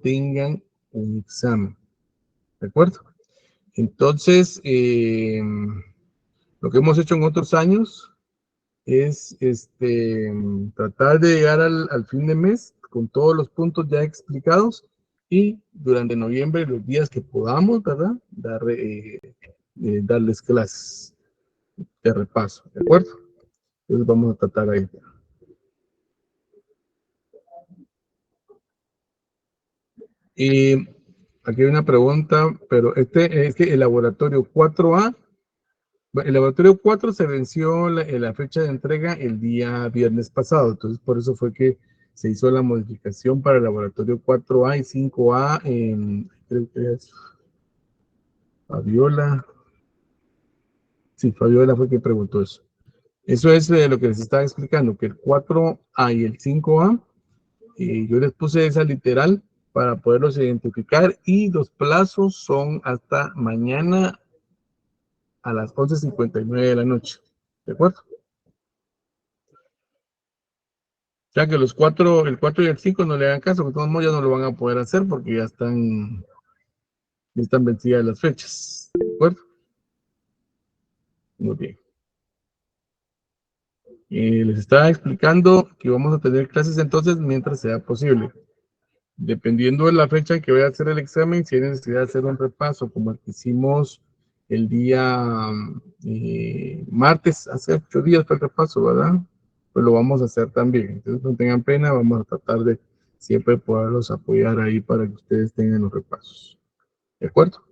tengan un examen, ¿de acuerdo? Entonces, lo que hemos hecho en otros años es tratar de llegar al fin de mes con todos los puntos ya explicados y durante noviembre, los días que podamos, ¿verdad? Darles clases de repaso, ¿de acuerdo? Entonces vamos a tratar ahí. Y aquí hay una pregunta, pero es que el laboratorio 4A, el laboratorio 4 se venció la fecha de entrega el día viernes pasado, entonces por eso fue que se hizo la modificación para el laboratorio 4A y 5A, creo que es Fabiola. Sí, Fabiola fue quien preguntó eso. Eso es lo que les estaba explicando, que el 4A y el 5A, yo les puse esa literal para poderlos identificar y los plazos son hasta mañana a las 11:59 de la noche. ¿De acuerdo? Ya que el 4 y el 5 no le hagan caso, que de todos modos ya no lo van a poder hacer porque ya están vencidas las fechas. ¿De acuerdo? Muy bien. Les estaba explicando que vamos a tener clases entonces mientras sea posible. Dependiendo de la fecha en que vaya a hacer el examen, si hay necesidad de hacer un repaso como el que hicimos el día martes, hace 8 días fue el repaso, ¿verdad? Pues lo vamos a hacer también. Entonces no tengan pena, vamos a tratar de siempre poderlos apoyar ahí para que ustedes tengan los repasos. ¿De acuerdo?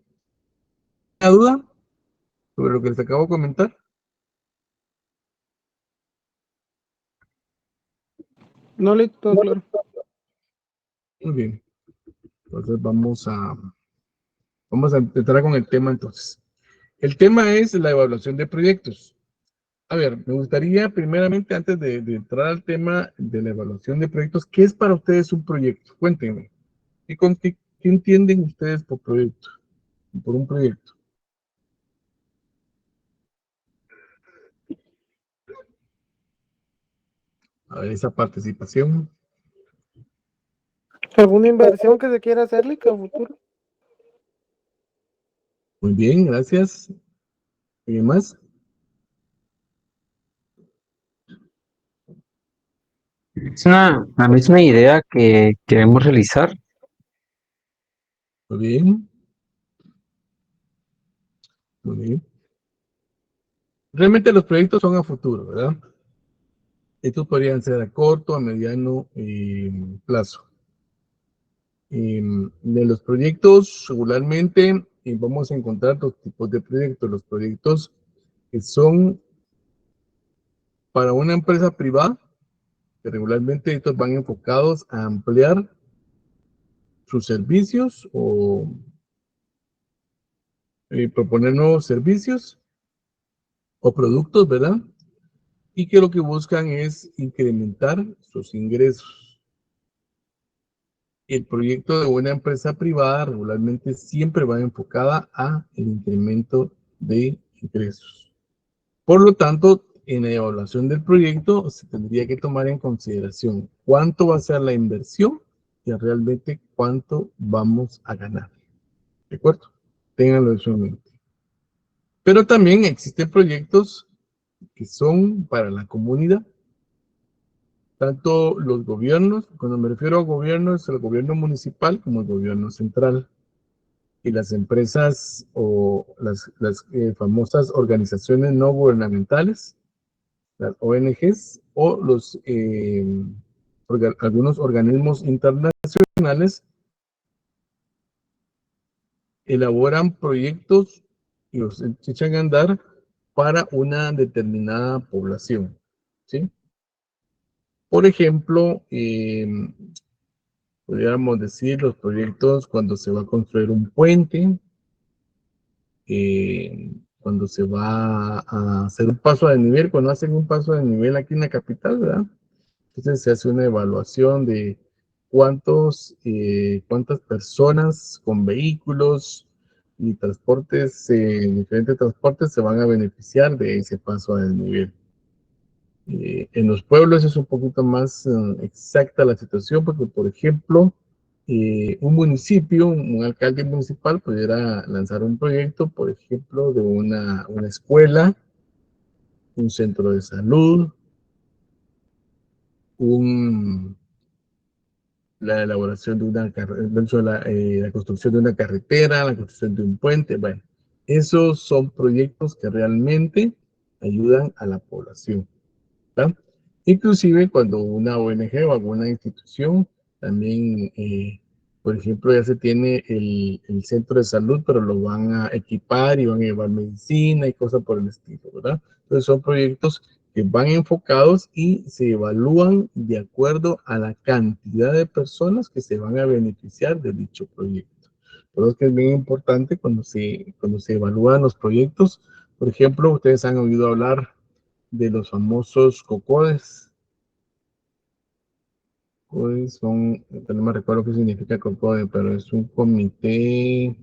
¿Alguna duda sobre lo que les acabo de comentar? No, listo, todo claro. Muy bien. Entonces vamos a empezar con el tema entonces. El tema es la evaluación de proyectos. A ver, me gustaría primeramente, antes de entrar al tema de la evaluación de proyectos, ¿qué es para ustedes un proyecto? Cuéntenme. ¿Qué entienden ustedes por proyecto? Por un proyecto. A ver, esa participación. ¿Alguna inversión que se quiera hacerle a futuro? Muy bien, gracias. ¿Y más? Es la misma idea que queremos realizar. Muy bien. Muy bien. Realmente los proyectos son a futuro, ¿verdad? Estos podrían ser a corto, a mediano plazo. De los proyectos, regularmente vamos a encontrar dos tipos de proyectos. Los proyectos que son para una empresa privada, que regularmente estos van enfocados a ampliar sus servicios o proponer nuevos servicios o productos, ¿verdad? Y que lo que buscan es incrementar sus ingresos. El proyecto de una empresa privada regularmente siempre va enfocada a el incremento de ingresos. Por lo tanto, en la evaluación del proyecto se tendría que tomar en consideración cuánto va a ser la inversión y realmente cuánto vamos a ganar. ¿De acuerdo? Ténganlo eso en mente. Pero también existen proyectos que son para la comunidad. Tanto los gobiernos, cuando me refiero a gobiernos, el gobierno municipal como el gobierno central. Y las empresas o las famosas organizaciones no gubernamentales, las ONGs, o algunos organismos internacionales elaboran proyectos y los echan a andar para una determinada población, ¿sí? Por ejemplo, podríamos decir los proyectos cuando se va a construir un puente, cuando se va a hacer un paso de nivel, cuando hacen un paso de nivel aquí en la capital, ¿verdad? Entonces se hace una evaluación de cuántas personas con vehículos y transportes, diferentes transportes se van a beneficiar de ese paso de nivel. En los pueblos es un poquito más exacta la situación porque, por ejemplo, un municipio, un alcalde municipal pudiera lanzar un proyecto, por ejemplo, de una escuela, un centro de salud, un, la elaboración de una la construcción de una carretera, la construcción de un puente. Bueno, esos son proyectos que realmente ayudan a la población, ¿verdad? Inclusive cuando una ONG o alguna institución también, por ejemplo, ya se tiene el centro de salud, pero lo van a equipar y van a llevar medicina y cosas por el estilo, ¿verdad? Entonces son proyectos que van enfocados y se evalúan de acuerdo a la cantidad de personas que se van a beneficiar de dicho proyecto. Por eso es que es bien importante cuando se evalúan los proyectos. Por ejemplo, ustedes han oído hablar de los famosos COCODES. COCODES son, no me recuerdo qué significa COCODE, pero es un comité,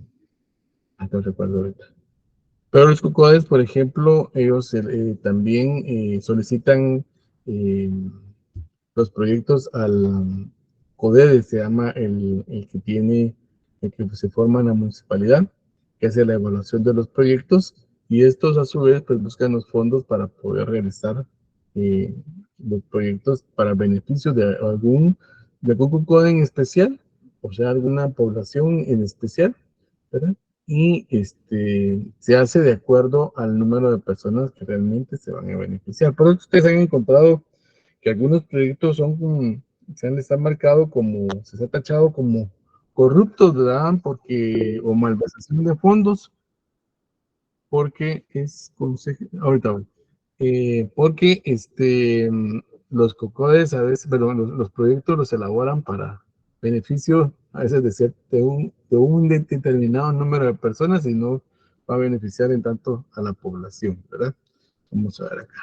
no recuerdo ahorita. Pero los COCODES, por ejemplo, ellos también solicitan eh, los proyectos al CODEDE, se llama el que tiene, el que se forma en la municipalidad, que hace la evaluación de los proyectos, y estos a su vez pues buscan los fondos para poder realizar eh, los proyectos para beneficio de algún COCODE en especial, o sea, alguna población en especial, ¿verdad? Y se hace de acuerdo al número de personas que realmente se van a beneficiar. Por eso ustedes han encontrado que algunos proyectos les han marcado como, se les ha tachado como corruptos, ¿verdad? Porque, o malversación de fondos, porque es consejo, ahorita voy. Porque los COCODES a veces, perdón, los proyectos los elaboran para beneficio a veces de un determinado número de personas y no va a beneficiar en tanto a la población, ¿verdad? Vamos a ver acá.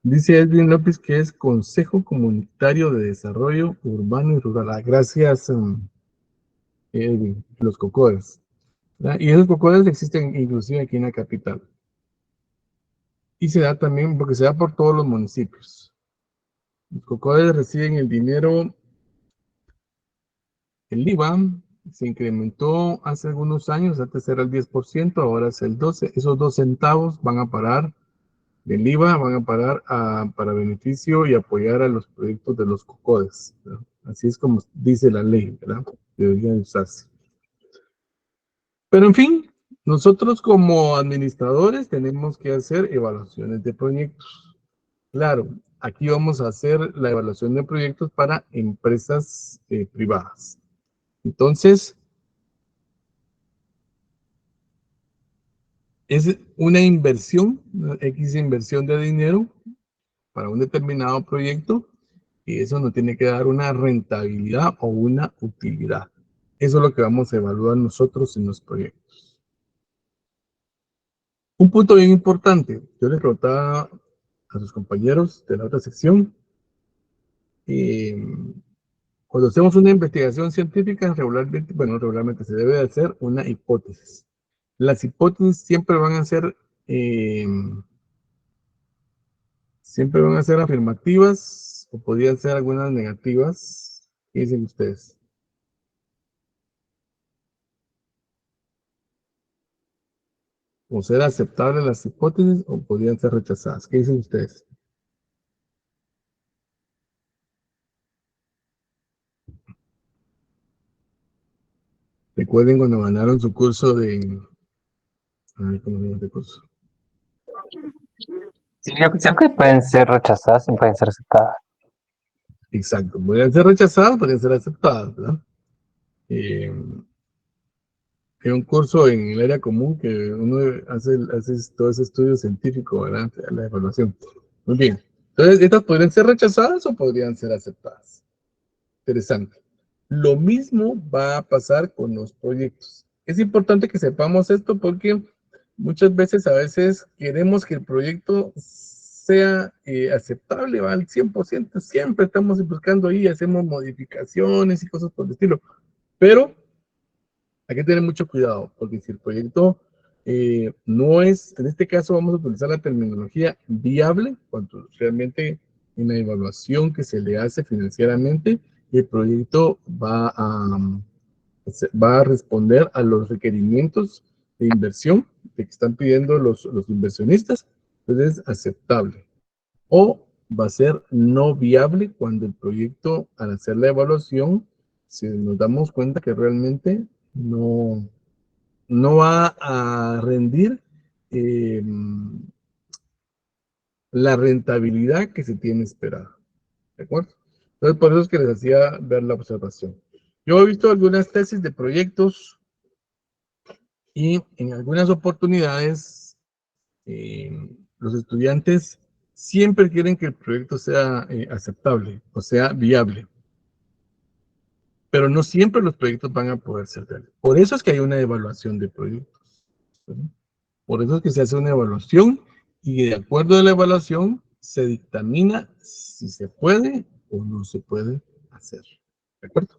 Dice Edwin López que es Consejo Comunitario de Desarrollo Urbano y Rural. Gracias, Edwin, los COCODES. ¿Verdad? Y esos COCODES existen inclusive aquí en la capital. Y se da también, porque se da por todos los municipios. Los COCODES reciben el dinero, el IVA, se incrementó hace algunos años, antes era el 10%, ahora es el 12%. Esos 2 centavos van a parar del IVA, van a parar para beneficio y apoyar a los proyectos de los COCODES, ¿verdad? Así es como dice la ley, ¿verdad? Debería usarse. Pero en fin, nosotros como administradores tenemos que hacer evaluaciones de proyectos. Claro, aquí vamos a hacer la evaluación de proyectos para empresas privadas. Entonces, es una inversión, una X inversión de dinero para un determinado proyecto y eso nos tiene que dar una rentabilidad o una utilidad. Eso es lo que vamos a evaluar nosotros en los proyectos. Un punto bien importante, yo les preguntaba a sus compañeros de la otra sección, eh, cuando hacemos una investigación científica, regularmente se debe de hacer una hipótesis. Las hipótesis eh, siempre van a ser afirmativas o podrían ser algunas negativas. ¿Qué dicen ustedes? O ser aceptables las hipótesis o podrían ser rechazadas. ¿Qué dicen ustedes? Recuerden cuando ganaron su curso de... Ay, ¿cómo se llama este curso? Sí, yo creo que pueden ser rechazadas y pueden ser aceptadas. Exacto. Podrían ser rechazadas, podrían ser aceptadas, ¿verdad? Hay un curso en el área común que uno hace todo ese estudio científico, ¿verdad? La evaluación. Muy bien. Entonces, estas podrían ser rechazadas o podrían ser aceptadas. Interesante. Lo mismo va a pasar con los proyectos. Es importante que sepamos esto porque muchas veces, a veces, queremos que el proyecto sea aceptable, ¿va? Al 100%. Siempre estamos buscando ahí, hacemos modificaciones y cosas por el estilo. Pero hay que tener mucho cuidado, porque si el proyecto no es, en este caso vamos a utilizar la terminología viable, cuando realmente en la evaluación que se le hace financieramente el proyecto va a responder a los requerimientos de inversión que están pidiendo los inversionistas, entonces es aceptable. O va a ser no viable cuando el proyecto, al hacer la evaluación, si nos damos cuenta que realmente no va a rendir eh, la rentabilidad que se tiene esperada. ¿De acuerdo? Entonces, por eso es que les hacía ver la observación. Yo he visto algunas tesis de proyectos y en algunas oportunidades los estudiantes siempre quieren que el proyecto sea aceptable, o sea, viable. Pero no siempre los proyectos van a poder ser reales. Por eso es que hay una evaluación de proyectos, ¿verdad? Por eso es que se hace una evaluación y de acuerdo a la evaluación se dictamina si se puede o no se puede hacer. ¿De acuerdo?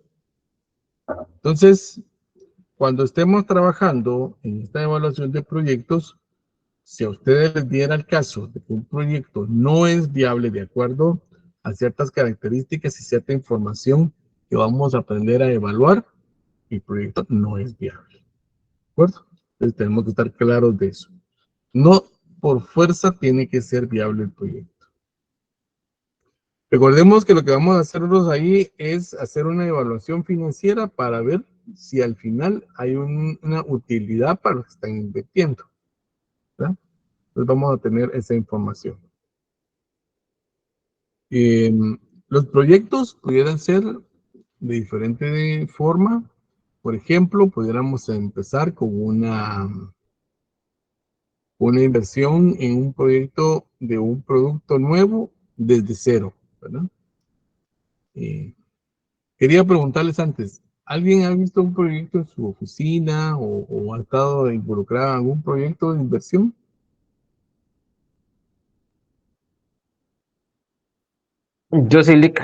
Entonces, cuando estemos trabajando en esta evaluación de proyectos, si a ustedes les diera el caso de que un proyecto no es viable de acuerdo a ciertas características y cierta información que vamos a aprender a evaluar, el proyecto no es viable. ¿De acuerdo? Entonces tenemos que estar claros de eso. No por fuerza tiene que ser viable el proyecto. Recordemos que lo que vamos a hacernos ahí es hacer una evaluación financiera para ver si al final hay una utilidad para los que están invirtiendo, ¿verdad? Entonces vamos a tener esa información. Los proyectos pudieran ser de diferente forma. Por ejemplo, pudiéramos empezar con una inversión en un proyecto de un producto nuevo desde cero, ¿verdad? Quería preguntarles antes, ¿alguien ha visto un proyecto en su oficina o ha estado involucrado en algún proyecto de inversión? Yo sí, Lick,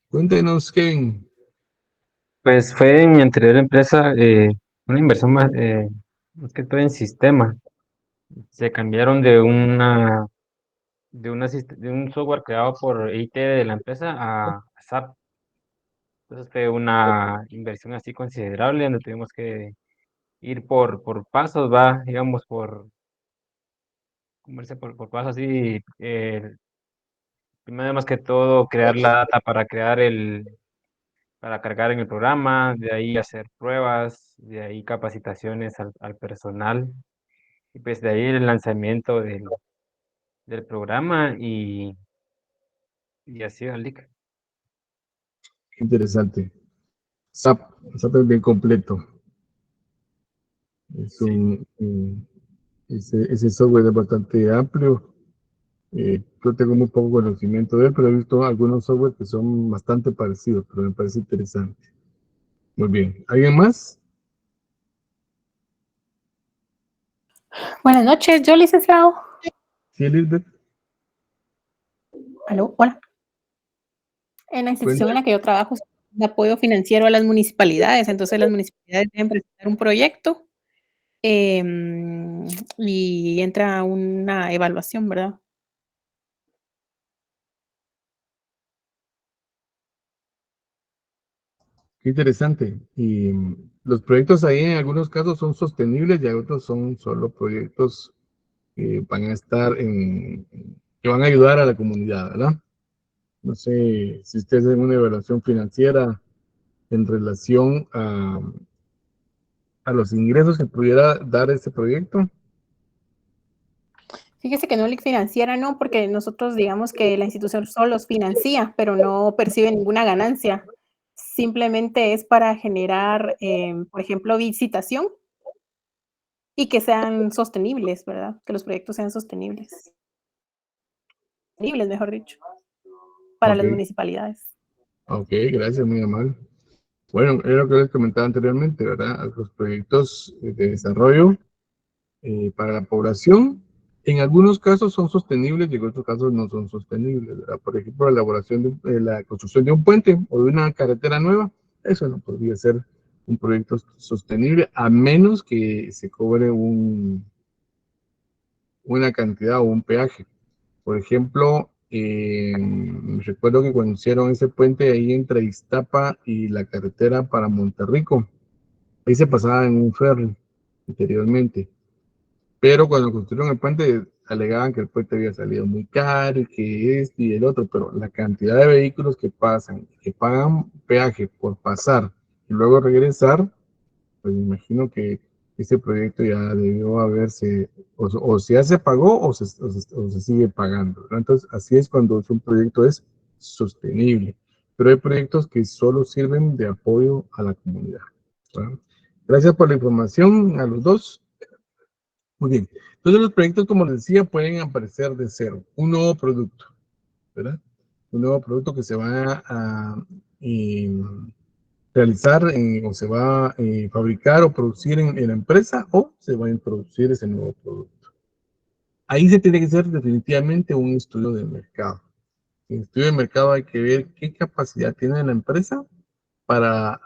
Cuéntenos, Kevin. pues fue en mi anterior empresa una inversión más que todo en sistema. Se cambiaron de un software creado por IT de la empresa a SAP. Entonces fue una inversión así considerable donde tuvimos que ir por pasos, va, digamos, como dice, por pasos así. Primero más que todo crear la data para cargar en el programa, de ahí hacer pruebas, de ahí capacitaciones al personal, y pues de ahí el lanzamiento del programa y así al LIC. Interesante. SAP, SAP es bien completo. Es Sí. ese software es bastante amplio. Yo tengo muy poco conocimiento de él, pero he visto algunos software que son bastante parecidos, pero me parece interesante. Muy bien. ¿Alguien más? Buenas noches, yo licenciado. Sí, Elizabeth. Aló, hola. En la institución en Cuenta. la que yo trabajo, de apoyo financiero a las municipalidades. Entonces, las municipalidades deben presentar un proyecto y entra una evaluación, ¿verdad? Qué interesante. Y los proyectos ahí en algunos casos son sostenibles y otros son solo proyectos que van a estar que van a ayudar a la comunidad, ¿verdad? No sé si ustedes hacen una evaluación financiera en relación a los ingresos que pudiera dar este proyecto. Fíjese que no LIC financiera, no, porque nosotros digamos que la institución solo los financia, pero no percibe ninguna ganancia. Simplemente es para generar, por ejemplo, visitación y que sean sostenibles, ¿verdad? Que los proyectos sean sostenibles. Sostenibles, mejor dicho, para Ok, las municipalidades. ok, gracias, muy amable. Bueno, es lo que les comentaba anteriormente, ¿verdad? Los proyectos de desarrollo para la población, en algunos casos son sostenibles y en otros casos no son sostenibles, ¿verdad? Por ejemplo, la elaboración la construcción de un puente o de una carretera nueva, eso no podría ser un proyecto sostenible a menos que se cobre una cantidad o un peaje. Por ejemplo, recuerdo que cuando hicieron ese puente ahí entre Iztapa y la carretera para Monterrico, ahí se pasaba en un ferry anteriormente. Pero cuando construyeron el puente, alegaban que el puente había salido muy caro y que este y el otro, pero la cantidad de vehículos que pasan, que pagan peaje por pasar y luego regresar, pues me imagino que ese proyecto ya debió haberse, o ya se pagó o se sigue pagando, ¿verdad? Entonces, así es cuando un proyecto es sostenible. Pero hay proyectos que solo sirven de apoyo a la comunidad, ¿verdad? Gracias por la información a los dos. Muy bien. Entonces los proyectos, como les decía, pueden aparecer de cero. Un nuevo producto, ¿verdad? Un nuevo producto que se va a realizar o se va a fabricar o producir en la empresa o se va a introducir ese nuevo producto. Ahí se tiene que hacer definitivamente un estudio de mercado. En el estudio de mercado hay que ver qué capacidad tiene la empresa para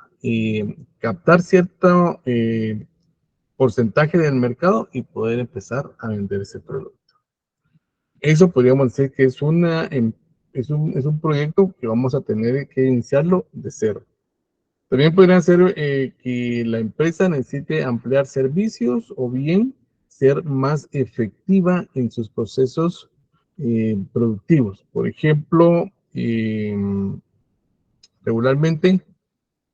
captar cierto porcentaje del mercado y poder empezar a vender ese producto. Eso podríamos decir que es un proyecto que vamos a tener que iniciarlo de cero. También podría ser que la empresa necesite ampliar servicios o bien ser más efectiva en sus procesos productivos. Por ejemplo, regularmente,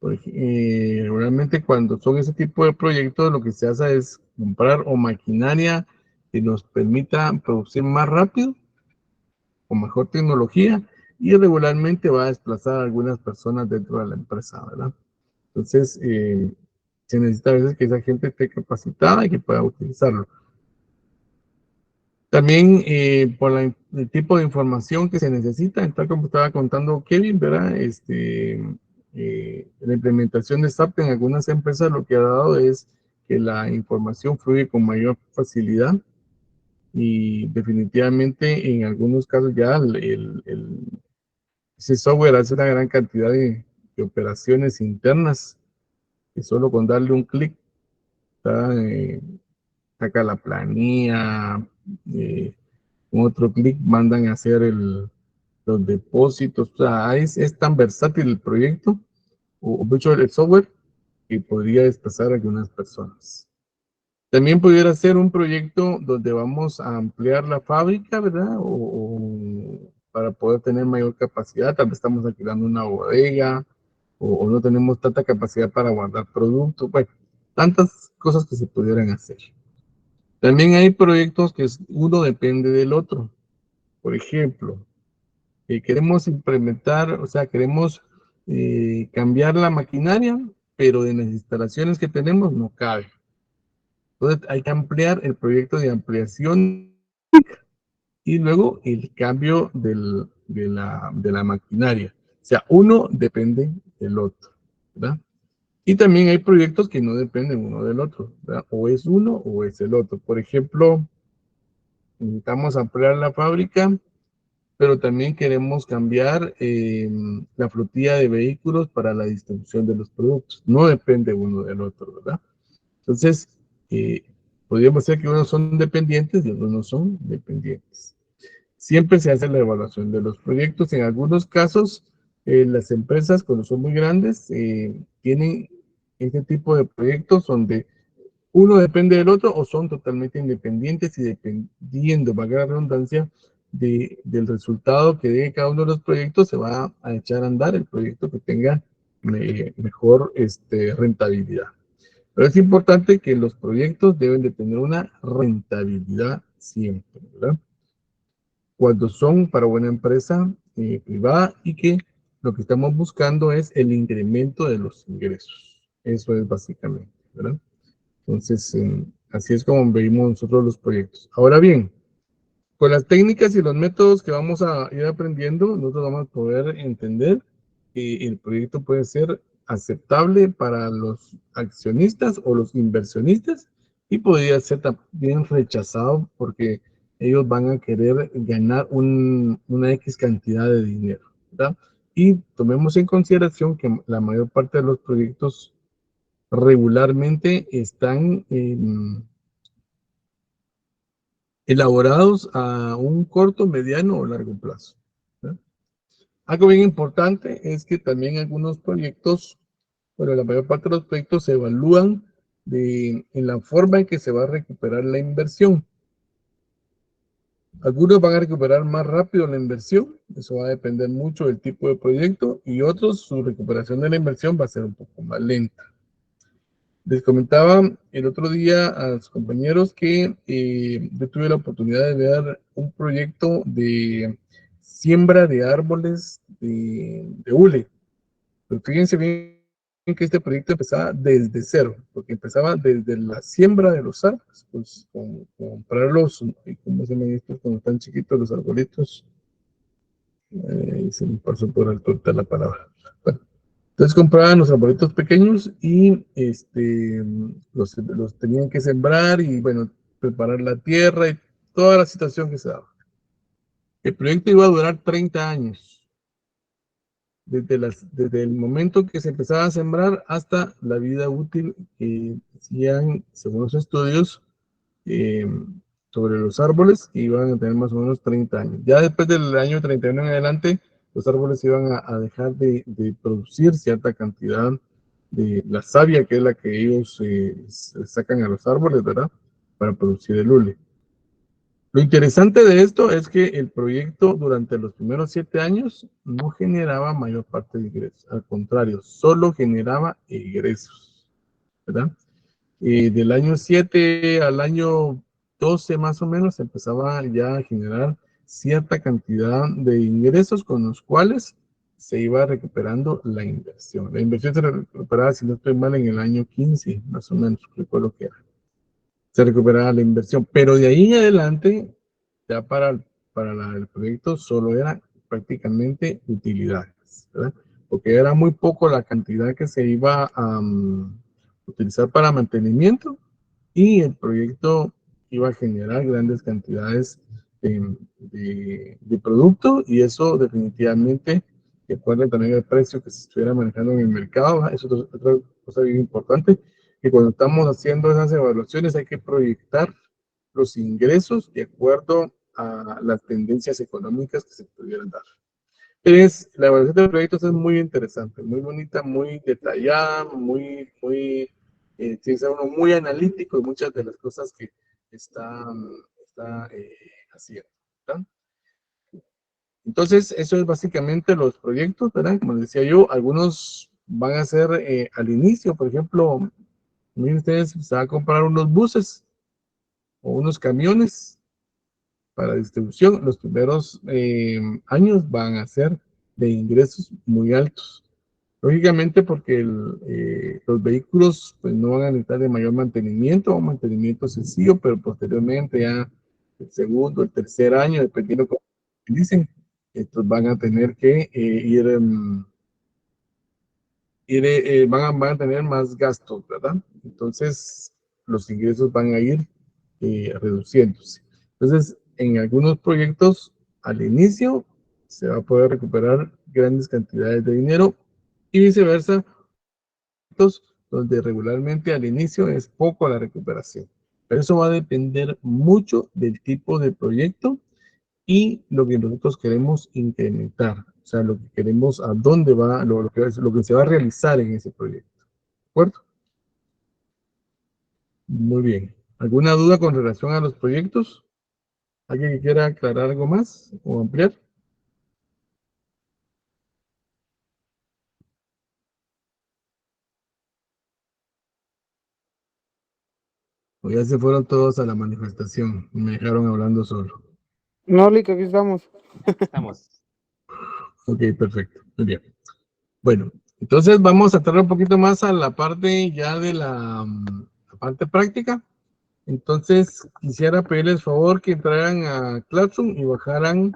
regularmente cuando son ese tipo de proyectos, lo que se hace es comprar o maquinaria que nos permita producir más rápido, con mejor tecnología, y regularmente va a desplazar a algunas personas dentro de la empresa, ¿verdad? Entonces, se necesita a veces que esa gente esté capacitada y que pueda utilizarlo. También por el tipo de información que se necesita, tal como estaba contando Kevin, ¿verdad? La implementación de SAP en algunas empresas lo que ha dado es que la información fluye con mayor facilidad y definitivamente en algunos casos ya ese software hace una gran cantidad de operaciones internas que solo con darle un clic saca la planilla, con otro clic mandan a hacer los depósitos. O sea, es tan versátil el proyecto, o mucho el software, que podría desplazar a algunas personas. También pudiera ser un proyecto donde vamos a ampliar la fábrica, ¿verdad? O para poder tener mayor capacidad. Tal vez estamos alquilando una bodega o no tenemos tanta capacidad para guardar productos. Bueno, tantas cosas que se pudieran hacer. También hay proyectos que uno depende del otro. Por ejemplo, queremos implementar, o sea, queremos cambiar la maquinaria, pero de las instalaciones que tenemos no cabe. Entonces hay que ampliar el proyecto de ampliación y luego el cambio de la maquinaria. O sea, uno depende del otro, ¿verdad? Y también hay proyectos que no dependen uno del otro, ¿verdad? O es uno o es el otro. Por ejemplo, necesitamos ampliar la fábrica, pero también queremos cambiar la flotilla de vehículos para la distribución de los productos. No depende uno del otro, ¿verdad? Entonces, podríamos decir que unos son dependientes y otros no son dependientes. Siempre se hace la evaluación de los proyectos. En algunos casos, las empresas, cuando son muy grandes, tienen este tipo de proyectos donde uno depende del otro o son totalmente independientes y dependiendo, valga la redundancia, del resultado que dé cada uno de los proyectos, se va a echar a andar el proyecto que tenga mejor rentabilidad. Pero es importante que los proyectos deben de tener una rentabilidad siempre, ¿verdad? Cuando son para una empresa privada y que lo que estamos buscando es el incremento de los ingresos. Eso es básicamente, ¿verdad? Entonces, así es como veis nosotros los proyectos. Ahora bien, con las técnicas y los métodos que vamos a ir aprendiendo, nosotros vamos a poder entender que el proyecto puede ser aceptable para los accionistas o los inversionistas y podría ser también rechazado porque ellos van a querer ganar una X cantidad de dinero, ¿verdad? Y tomemos en consideración que la mayor parte de los proyectos regularmente están elaborados a un corto, mediano o largo plazo. Algo bien importante es que también algunos proyectos, bueno, la mayor parte de los proyectos se evalúan en la forma en que se va a recuperar la inversión. Algunos van a recuperar más rápido la inversión, eso va a depender mucho del tipo de proyecto, y otros su recuperación de la inversión va a ser un poco más lenta. Les comentaba el otro día a los compañeros que yo tuve la oportunidad de ver un proyecto de siembra de árboles de hule. Pero fíjense bien que este proyecto empezaba desde cero, porque empezaba desde la siembra de los árboles, pues comprarlos, ¿cómo se llaman estos cuando están chiquitos los arbolitos? Se me pasó por alto ahorita la palabra. Bueno, entonces compraban los arbolitos pequeños y los tenían que sembrar y bueno, preparar la tierra y toda la situación que se daba. El proyecto iba a durar 30 años, desde el momento que se empezaba a sembrar hasta la vida útil que decían, según los estudios, eh, sobre los árboles, que iban a tener más o menos 30 años. Ya después del año 31 en adelante, los árboles iban a dejar de producir cierta cantidad de la savia, que es la que ellos sacan a los árboles, ¿verdad? Para producir el hule. Lo interesante de esto es que el proyecto durante los primeros 7 años no generaba mayor parte de ingresos, al contrario, solo generaba egresos, ¿verdad? Del año 7 al año 12 más o menos empezaba ya a generar cierta cantidad de ingresos con los cuales se iba recuperando la inversión. La inversión se recuperaba, si no estoy mal, en el año 15, más o menos, recuerdo que era. Se recuperaba la inversión, pero de ahí en adelante, ya el proyecto solo era prácticamente utilidades, ¿verdad? Porque era muy poco la cantidad que se iba a utilizar para mantenimiento y el proyecto iba a generar grandes cantidades de producto y eso definitivamente, recuerden también el precio que se estuviera manejando en el mercado, eso es otra cosa bien importante, que cuando estamos haciendo esas evaluaciones hay que proyectar los ingresos de acuerdo a las tendencias económicas que se pudieran dar. La evaluación de proyectos es muy interesante, muy bonita, muy detallada, tiene que ser uno muy analítico de muchas de las cosas que está haciendo, ¿verdad? Entonces, eso es básicamente los proyectos, ¿verdad? Como les decía yo, algunos van a ser al inicio, por ejemplo, miren ustedes, se va a comprar unos buses o unos camiones para distribución. Los primeros años van a ser de ingresos muy altos. Lógicamente porque los vehículos pues, no van a necesitar de mayor mantenimiento o mantenimiento sencillo, pero posteriormente ya el segundo, el tercer año, dependiendo de cómo utilicen, estos van a tener que van a tener más gastos, ¿verdad? Entonces los ingresos van a ir reduciéndose. Entonces, en algunos proyectos, al inicio, se va a poder recuperar grandes cantidades de dinero y viceversa, donde regularmente al inicio es poco la recuperación. Pero eso va a depender mucho del tipo de proyecto y lo que nosotros queremos incrementar. O sea, lo que queremos, a dónde va, lo que se va a realizar en ese proyecto. ¿De acuerdo? Muy bien. ¿Alguna duda con relación a los proyectos? ¿Alguien que quiera aclarar algo más o ampliar? O ya se fueron todos a la manifestación y me dejaron hablando solo. No, Lick, aquí estamos. Estamos. Ok, perfecto. Muy bien. Bueno, entonces vamos a entrar un poquito más a la parte ya de la parte práctica. Entonces, quisiera pedirles favor que entraran a Classroom y bajaran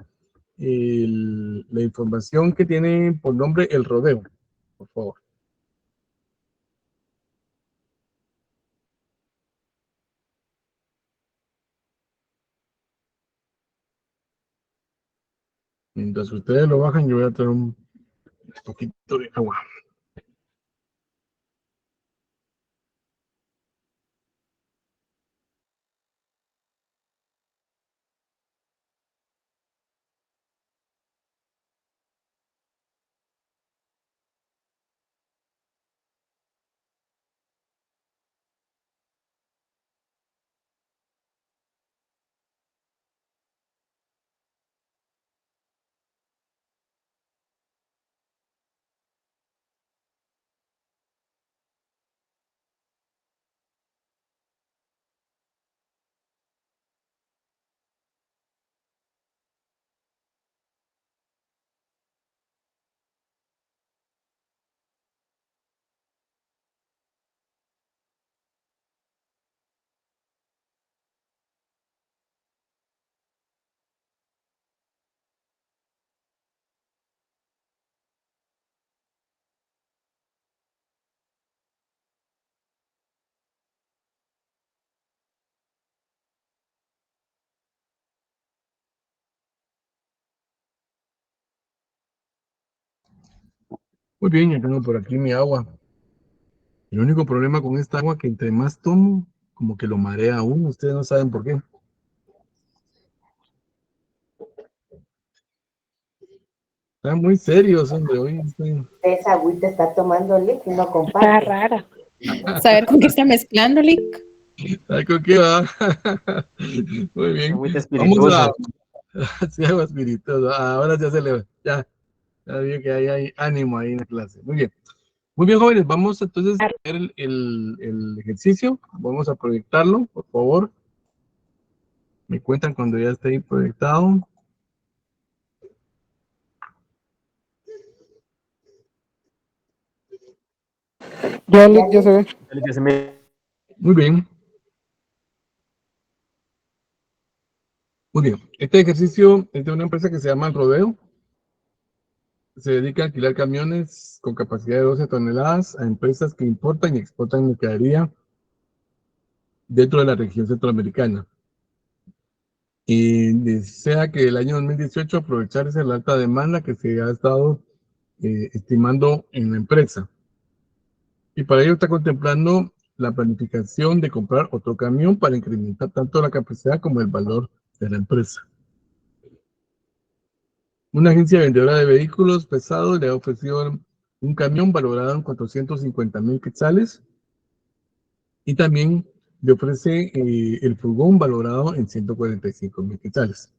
la información que tiene por nombre El Rodeo, por favor. Mientras ustedes lo bajan, yo voy a traer un poquito de agua. Muy bien, ya tengo por aquí mi agua. El único problema con esta agua que entre más tomo, como que lo marea aún. Ustedes no saben por qué. Están muy serios, hombre. Hoy estoy... Esa agüita está tomando líquido y no Está comparte. rara. Saber con qué está mezclando, Lick. ¿Sabe con qué va? Muy bien. Agüita Vamos a... espirituosa. Sí, agua espirituosa. Ahora ya se le... Ya vi que hay ánimo ahí en la clase. Muy bien. Muy bien, jóvenes. Vamos entonces a ver el ejercicio. Vamos a proyectarlo, por favor. Me cuentan cuando ya esté ahí proyectado. Ya, Lick, ya se ve. Que se me- Muy bien. Muy bien. Este ejercicio es de una empresa que se llama El Rodeo. Se dedica a alquilar camiones con capacidad de 12 toneladas a empresas que importan y exportan mercadería dentro de la región centroamericana. Y desea que el año 2018 aprovecharse la alta demanda que se ha estado estimando en la empresa. Y para ello está contemplando la planificación de comprar otro camión para incrementar tanto la capacidad como el valor de la empresa. Una agencia vendedora de vehículos pesados le ha ofrecido un camión valorado en 450,000 quetzales y también le ofrece el furgón valorado en 145,000 quetzales.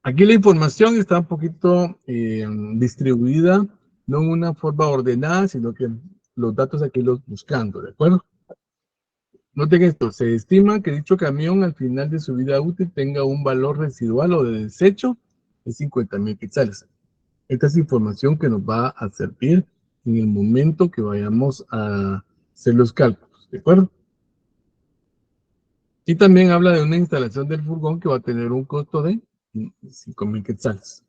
Aquí la información está un poquito distribuida, no en una forma ordenada, sino que los datos aquí los buscando, ¿de acuerdo? Noten esto, se estima que dicho camión al final de su vida útil tenga un valor residual o de desecho de 50,000 quetzales. Esta es información que nos va a servir en el momento que vayamos a hacer los cálculos, ¿de acuerdo? Y también habla de una instalación del furgón que va a tener un costo de 5,000 quetzales.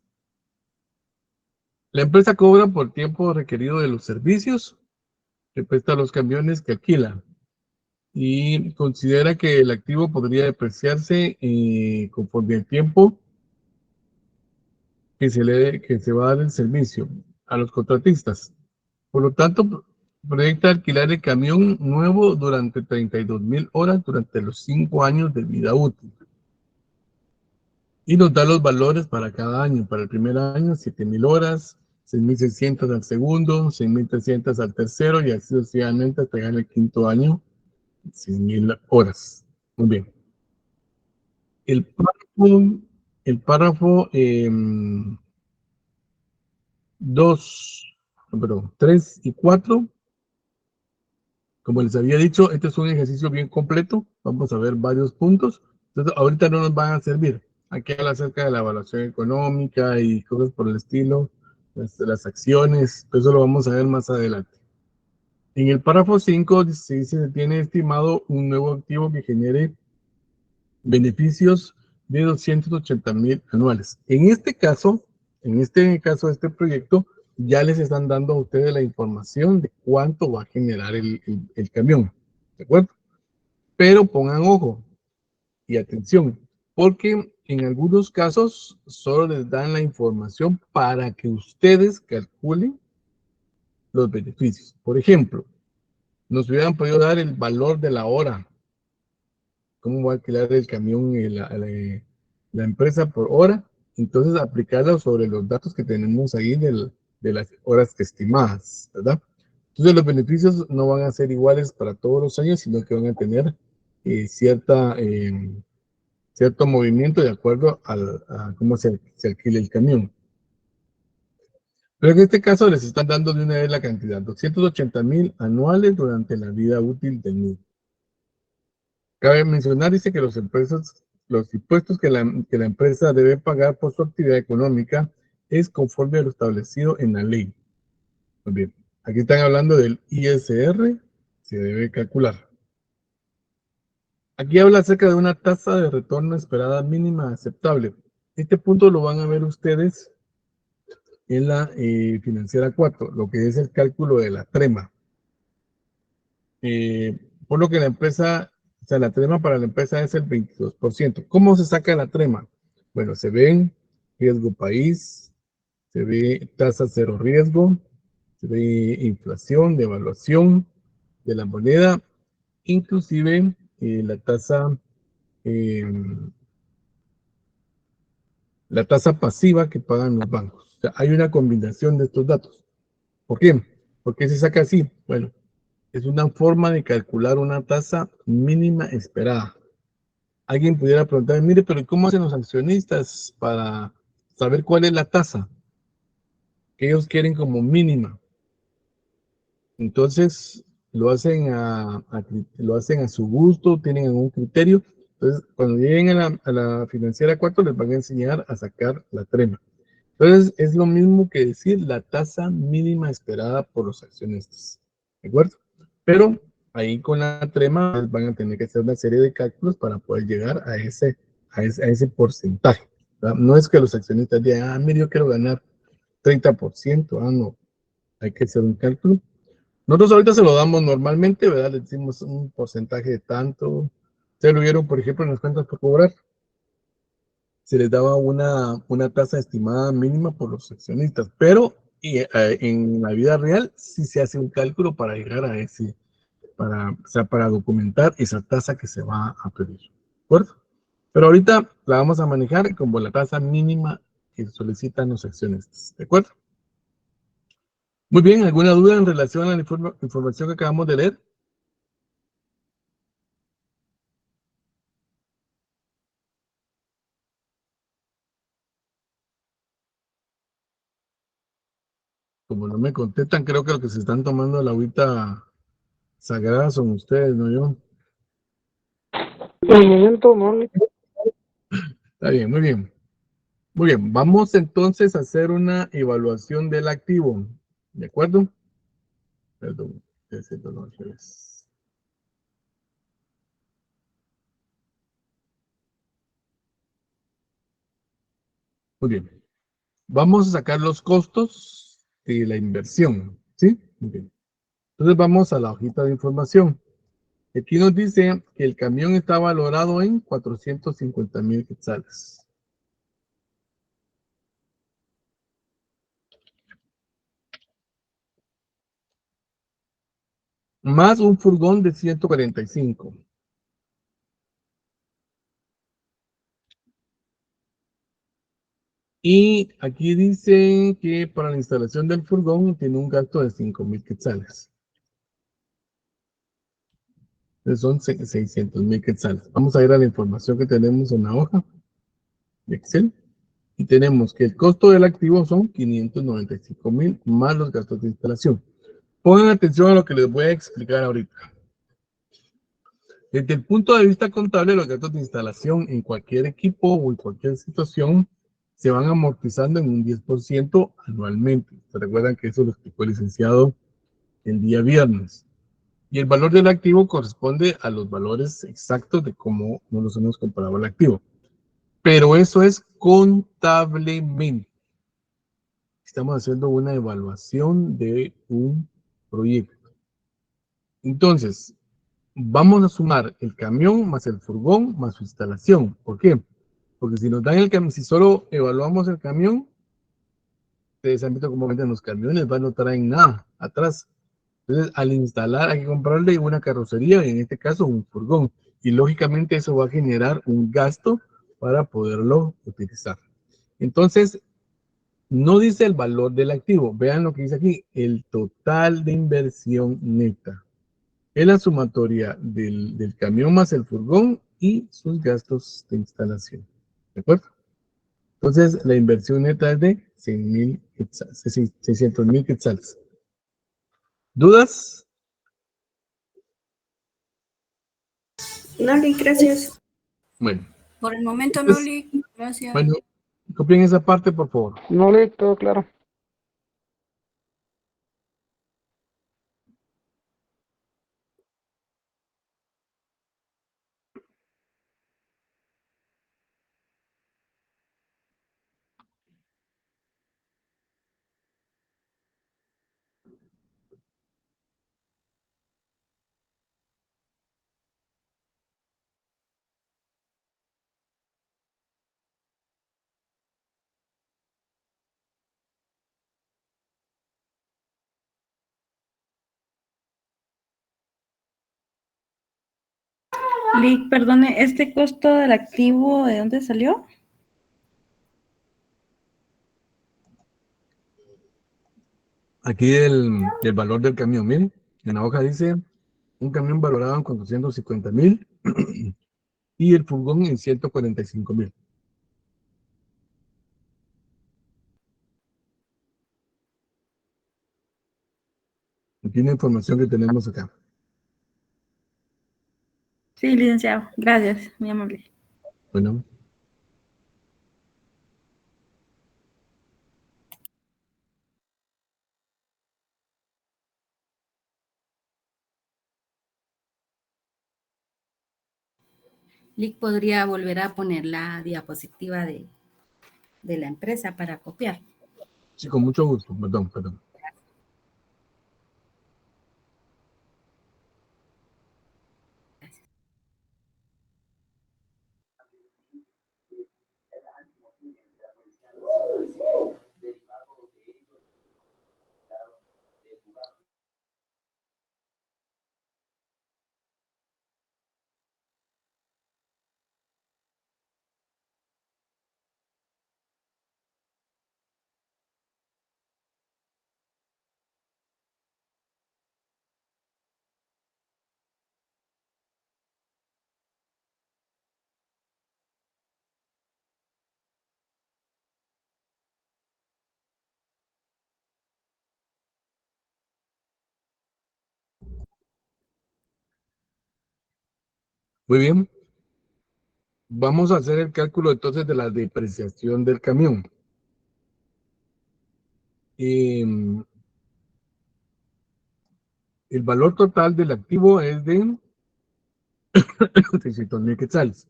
La empresa cobra por tiempo requerido de los servicios que presta los camiones que alquila y considera que el activo podría depreciarse conforme el tiempo que se va a dar el servicio a los contratistas. Por lo tanto, proyecta alquilar el camión nuevo durante 32,000 horas durante los 5 años de vida útil. Y nos da los valores para cada año. Para el primer año, 7,000 horas, 6,600 al segundo, 6,300 al tercero y así sucesivamente hasta llegar al quinto año, 6,000 horas. Muy bien. El párrafo 3 y 4, como les había dicho, este es un ejercicio bien completo. Vamos a ver varios puntos. Entonces, ahorita no nos van a servir. Aquí habla acerca de la evaluación económica y cosas por el estilo, las acciones, eso lo vamos a ver más adelante. En el párrafo 5 se dice que tiene estimado un nuevo activo que genere beneficios de 280,000 anuales. En este caso, de este proyecto, ya les están dando a ustedes la información de cuánto va a generar el camión, ¿de acuerdo? Pero pongan ojo y atención, porque en algunos casos solo les dan la información para que ustedes calculen los beneficios. Por ejemplo, nos hubieran podido dar el valor de la hora, cómo va a alquilar el camión y la empresa por hora, entonces aplicarlo sobre los datos que tenemos ahí de las horas estimadas, ¿verdad? Entonces los beneficios no van a ser iguales para todos los años, sino que van a tener cierto movimiento de acuerdo a cómo se alquila el camión. Pero en este caso les están dando de una vez la cantidad, 280,000 anuales durante la vida útil del mismo. Cabe mencionar, dice que los impuestos que la empresa debe pagar por su actividad económica es conforme a lo establecido en la ley. Muy bien, aquí están hablando del ISR, se debe calcular. Aquí habla acerca de una tasa de retorno esperada mínima aceptable. Este punto lo van a ver ustedes en la financiera 4, lo que es el cálculo de la trema. Por lo que la empresa, o sea, la trema para la empresa es el 22%. ¿Cómo se saca la trema? Bueno, se ve riesgo país, se ve tasa cero riesgo, se ve inflación, devaluación de la moneda, inclusive eh, la tasa pasiva que pagan los bancos. O sea, hay una combinación de estos datos. ¿Por qué? ¿Por qué se saca así? Bueno, es una forma de calcular una tasa mínima esperada. Alguien pudiera preguntar, mire, pero ¿cómo hacen los accionistas para saber cuál es la tasa que ellos quieren como mínima? Entonces, lo hacen a su gusto, tienen algún criterio. Entonces, cuando lleguen a la financiera 4, les van a enseñar a sacar la trema. Entonces, es lo mismo que decir la tasa mínima esperada por los accionistas. ¿De acuerdo? Pero ahí con la trema van a tener que hacer una serie de cálculos para poder llegar a ese porcentaje. ¿Verdad? No es que los accionistas digan, mire, yo quiero ganar 30%. No. Hay que hacer un cálculo. Nosotros ahorita se lo damos normalmente, ¿verdad? Le decimos un porcentaje de tanto. Ustedes lo vieron, por ejemplo, en las cuentas por cobrar. Se les daba una tasa estimada mínima por los accionistas, pero en la vida real sí se hace un cálculo para llegar a o sea, para documentar esa tasa que se va a pedir. ¿De acuerdo? Pero ahorita la vamos a manejar como la tasa mínima que solicitan los accionistas. ¿De acuerdo? Muy bien, ¿alguna duda en relación a la información que acabamos de leer? Como no me contestan, creo que lo que se están tomando la agüita sagrada son ustedes, no yo. Por el momento no, Lick. Está bien, muy bien. Muy bien, vamos entonces a hacer una evaluación del activo. ¿De acuerdo? Perdón, estoy haciéndolo al revés. Muy bien. Vamos a sacar los costos de la inversión. ¿Sí? Muy bien. Entonces vamos a la hojita de información. Aquí nos dice que el camión está valorado en 450,000 quetzales. Más un furgón de 145. Y aquí dicen que para la instalación del furgón tiene un gasto de 5,000 quetzales. Entonces son 600,000 quetzales. Vamos a ir a la información que tenemos en la hoja de Excel. Y tenemos que el costo del activo son 595,000 más los gastos de instalación. Pongan atención a lo que les voy a explicar ahorita. Desde el punto de vista contable, los gastos de instalación en cualquier equipo o en cualquier situación se van amortizando en un 10% anualmente. ¿Se recuerdan que eso lo explicó el licenciado el día viernes? Y el valor del activo corresponde a los valores exactos de cómo nos hemos comparado el activo. Pero eso es contablemente. Estamos haciendo una evaluación de un proyecto. Entonces, vamos a sumar el camión más el furgón más su instalación. ¿Por qué? Porque si nos dan el camión, si solo evaluamos el camión, ustedes han visto cómo venden los camiones, no traen nada atrás. Entonces, al instalar hay que comprarle una carrocería, y en este caso un furgón. Y lógicamente eso va a generar un gasto para poderlo utilizar. Entonces, no dice el valor del activo. Vean lo que dice aquí, el total de inversión neta. Es la sumatoria del camión más el furgón y sus gastos de instalación. ¿De acuerdo? Entonces, la inversión neta es de 600,000 quetzales. ¿Dudas? No, Lick, gracias. Bueno, Por el momento no, entonces, Lick, gracias. bueno, copien esa parte, por favor. No, Lick, todo claro. Lick, perdone, ¿este costo del activo de dónde salió? Aquí el valor del camión, miren, en la hoja dice un camión valorado en 450,000 y el furgón en 145,000. Aquí la información que tenemos acá. Sí, licenciado. Gracias, muy amable. Bueno, Lick podría volver a poner la diapositiva de la empresa para copiar. sí, con mucho gusto. Perdón. Muy bien. Vamos a hacer el cálculo entonces de la depreciación del camión. El valor total del activo es de 600,000 quetzales.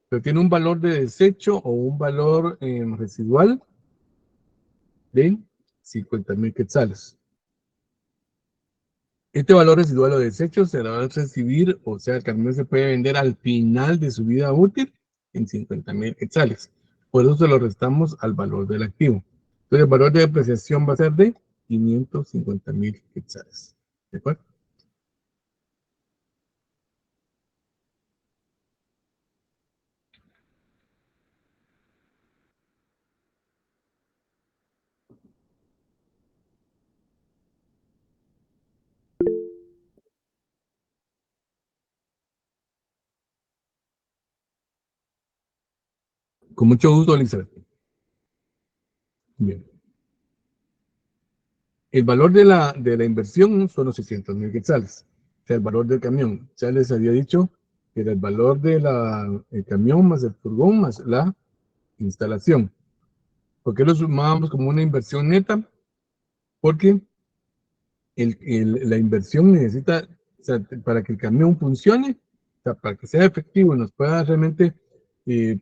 Pero tiene un valor de desecho o un valor residual de 50,000 quetzales. Este valor residual o desecho se va a recibir, o sea, el camión se puede vender al final de su vida útil en 50,000 quetzales. Por eso se lo restamos al valor del activo. Entonces, el valor de depreciación va a ser de 550,000 quetzales. ¿De acuerdo? Con mucho gusto, Elizabeth. Bien. El valor de la inversión son los 600,000 quetzales. O sea, el valor del camión. Ya les había dicho que era el valor del camión más el furgón más la instalación. ¿Por qué lo sumábamos como una inversión neta? Porque la inversión necesita, o sea, para que el camión funcione, o sea, para que sea efectivo y nos pueda realmente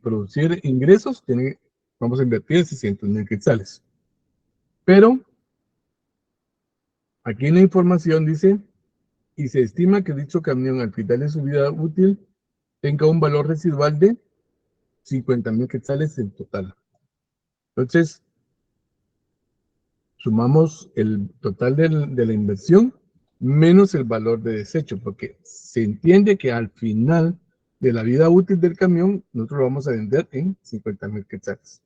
producir ingresos, vamos a invertir 600,000 quetzales. Pero aquí en la información dice, y se estima que dicho camión al final de su vida útil tenga un valor residual de 50,000 quetzales en total. Entonces, sumamos el total de la inversión menos el valor de desecho, porque se entiende que al final de la vida útil del camión, nosotros lo vamos a vender en 50,000 quetzales.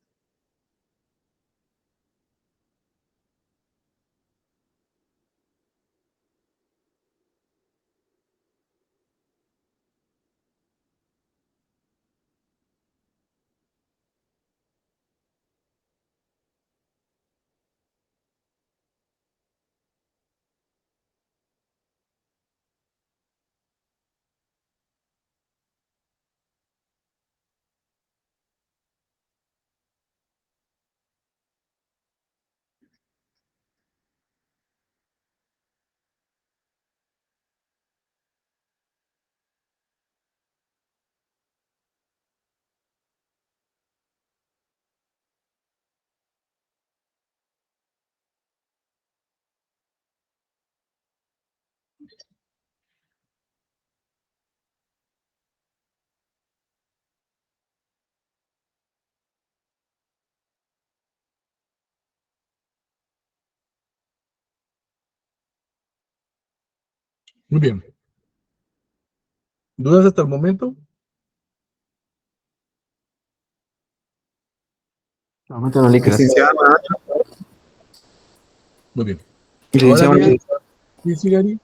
Muy bien. ¿Dudas hasta el momento? Momento no le creas. Licenciado, Muy bien. Ahora bien, sí, sí, Gary.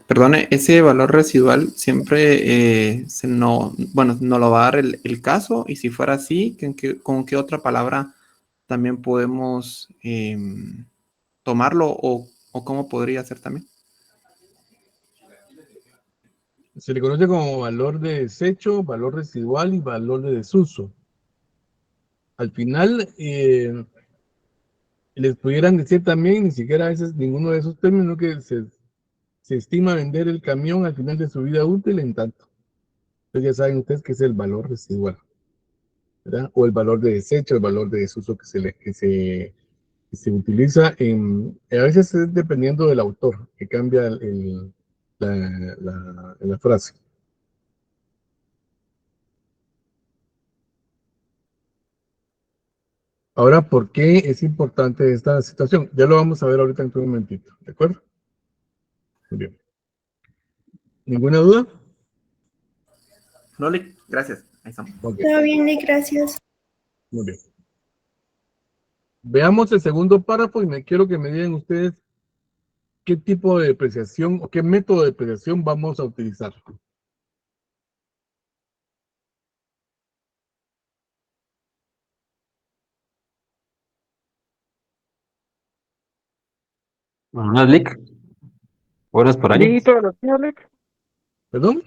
perdone, ese valor residual siempre bueno, no lo va a dar el caso, y si fuera así, ¿con qué otra palabra también podemos tomarlo, o cómo podría ser también? Se le conoce como valor de desecho, valor residual y valor de desuso. Al final, les pudieran decir también, ni siquiera a veces ninguno de esos términos, que se estima vender el camión al final de su vida útil en tanto. Entonces ya saben ustedes que es el valor residual, ¿verdad? O el valor de desecho, el valor de desuso que se utiliza a veces es dependiendo del autor, que cambia la frase. Ahora, ¿por qué es importante esta situación? Ya lo vamos a ver ahorita en un momentito, ¿de acuerdo? Muy bien. ¿Ninguna duda? No, gracias. Ahí estamos. Ok, Todo bien, Nick, gracias. muy bien. Veamos el segundo párrafo y quiero que me digan ustedes qué tipo de depreciación o qué método de depreciación vamos a utilizar. Buenas, Lick. Horas por año. Dígito de los Alec. ¿Perdón?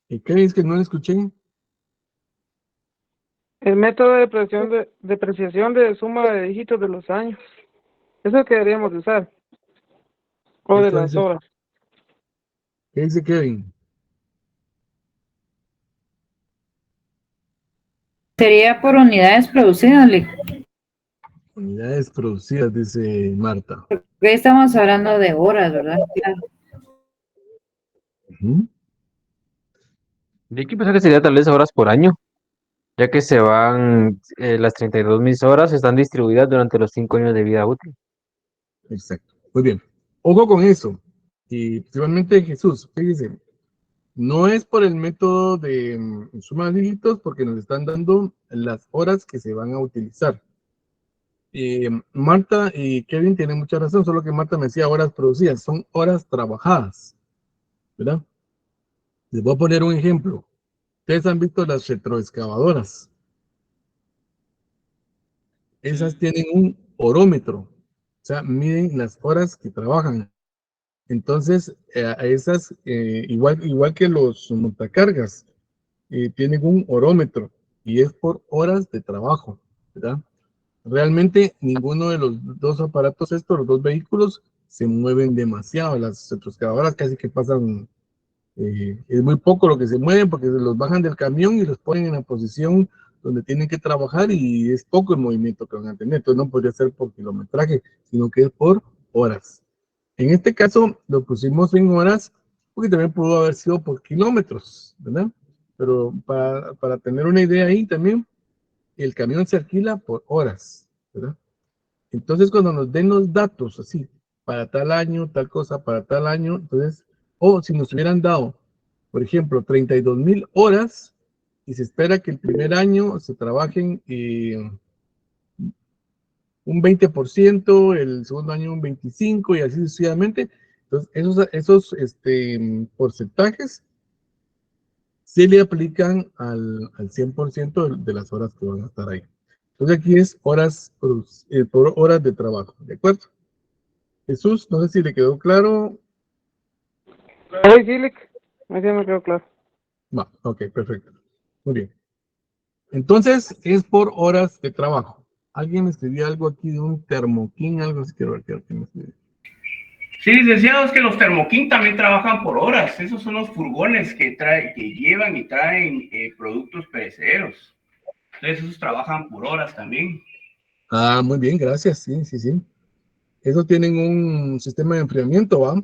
¿Y qué es que no escuché? El método de depreciación de suma de dígitos de los años. Eso que deberíamos de usar. O de las horas. ¿Qué dice Kevin? Sería por unidades producidas, Lick. Unidades producidas, dice Marta. Porque ahí estamos hablando de horas, ¿verdad? Claro. Ujú. Yo aquí pensé que sería tal vez horas por año, ya que se van las 32.000 horas están distribuidas durante los 5 años de vida útil. Exacto. Muy bien. Ojo con eso. Y principalmente Jesús, fíjense, no es por el método de suma de dígitos, porque nos están dando las horas que se van a utilizar. Marta y Kevin tienen mucha razón, solo que Marta me decía horas producidas, son horas trabajadas, ¿verdad? Les voy a poner un ejemplo. Ustedes han visto las retroexcavadoras. Esas tienen un orómetro, o sea, miden las horas que trabajan. Entonces, a esas, igual que los montacargas, tienen un orómetro y es por horas de trabajo, ¿verdad? Realmente ninguno de los dos aparatos estos, los dos vehículos, se mueven demasiado. Las retroexcavadoras casi que pasan, es muy poco lo que se mueven porque se los bajan del camión y los ponen en la posición donde tienen que trabajar y es poco el movimiento que van a tener. Entonces no podría ser por kilometraje, sino que es por horas. En este caso lo pusimos en horas porque también pudo haber sido por kilómetros, ¿verdad? Pero para tener una idea ahí también, el camión se alquila por horas, ¿verdad? Entonces, cuando nos den los datos así, para tal año, tal cosa, para tal año, entonces, o si nos hubieran dado, por ejemplo, 32.000 horas, y se espera que el primer año se trabajen un 20%, el segundo año un 25%, y así sucesivamente. Entonces, esos porcentajes se le aplican al 100% de las horas que van a estar ahí. Entonces, aquí es horas por horas de trabajo, ¿de acuerdo? Jesús, no sé si le quedó claro. Ay, sí, Lick. Así me quedó claro. Va, ok, perfecto. Muy bien. Entonces, es por horas de trabajo. ¿Alguien me escribió algo aquí de un termoquín? Algo así, quiero ver qué me escribió. Sí, licenciado, es que los termoquín también trabajan por horas. Esos son los furgones que llevan y traen productos perecederos. Entonces, esos trabajan por horas también. Ah, muy bien, gracias. Sí, sí, sí. Esos tienen un sistema de enfriamiento, ¿va?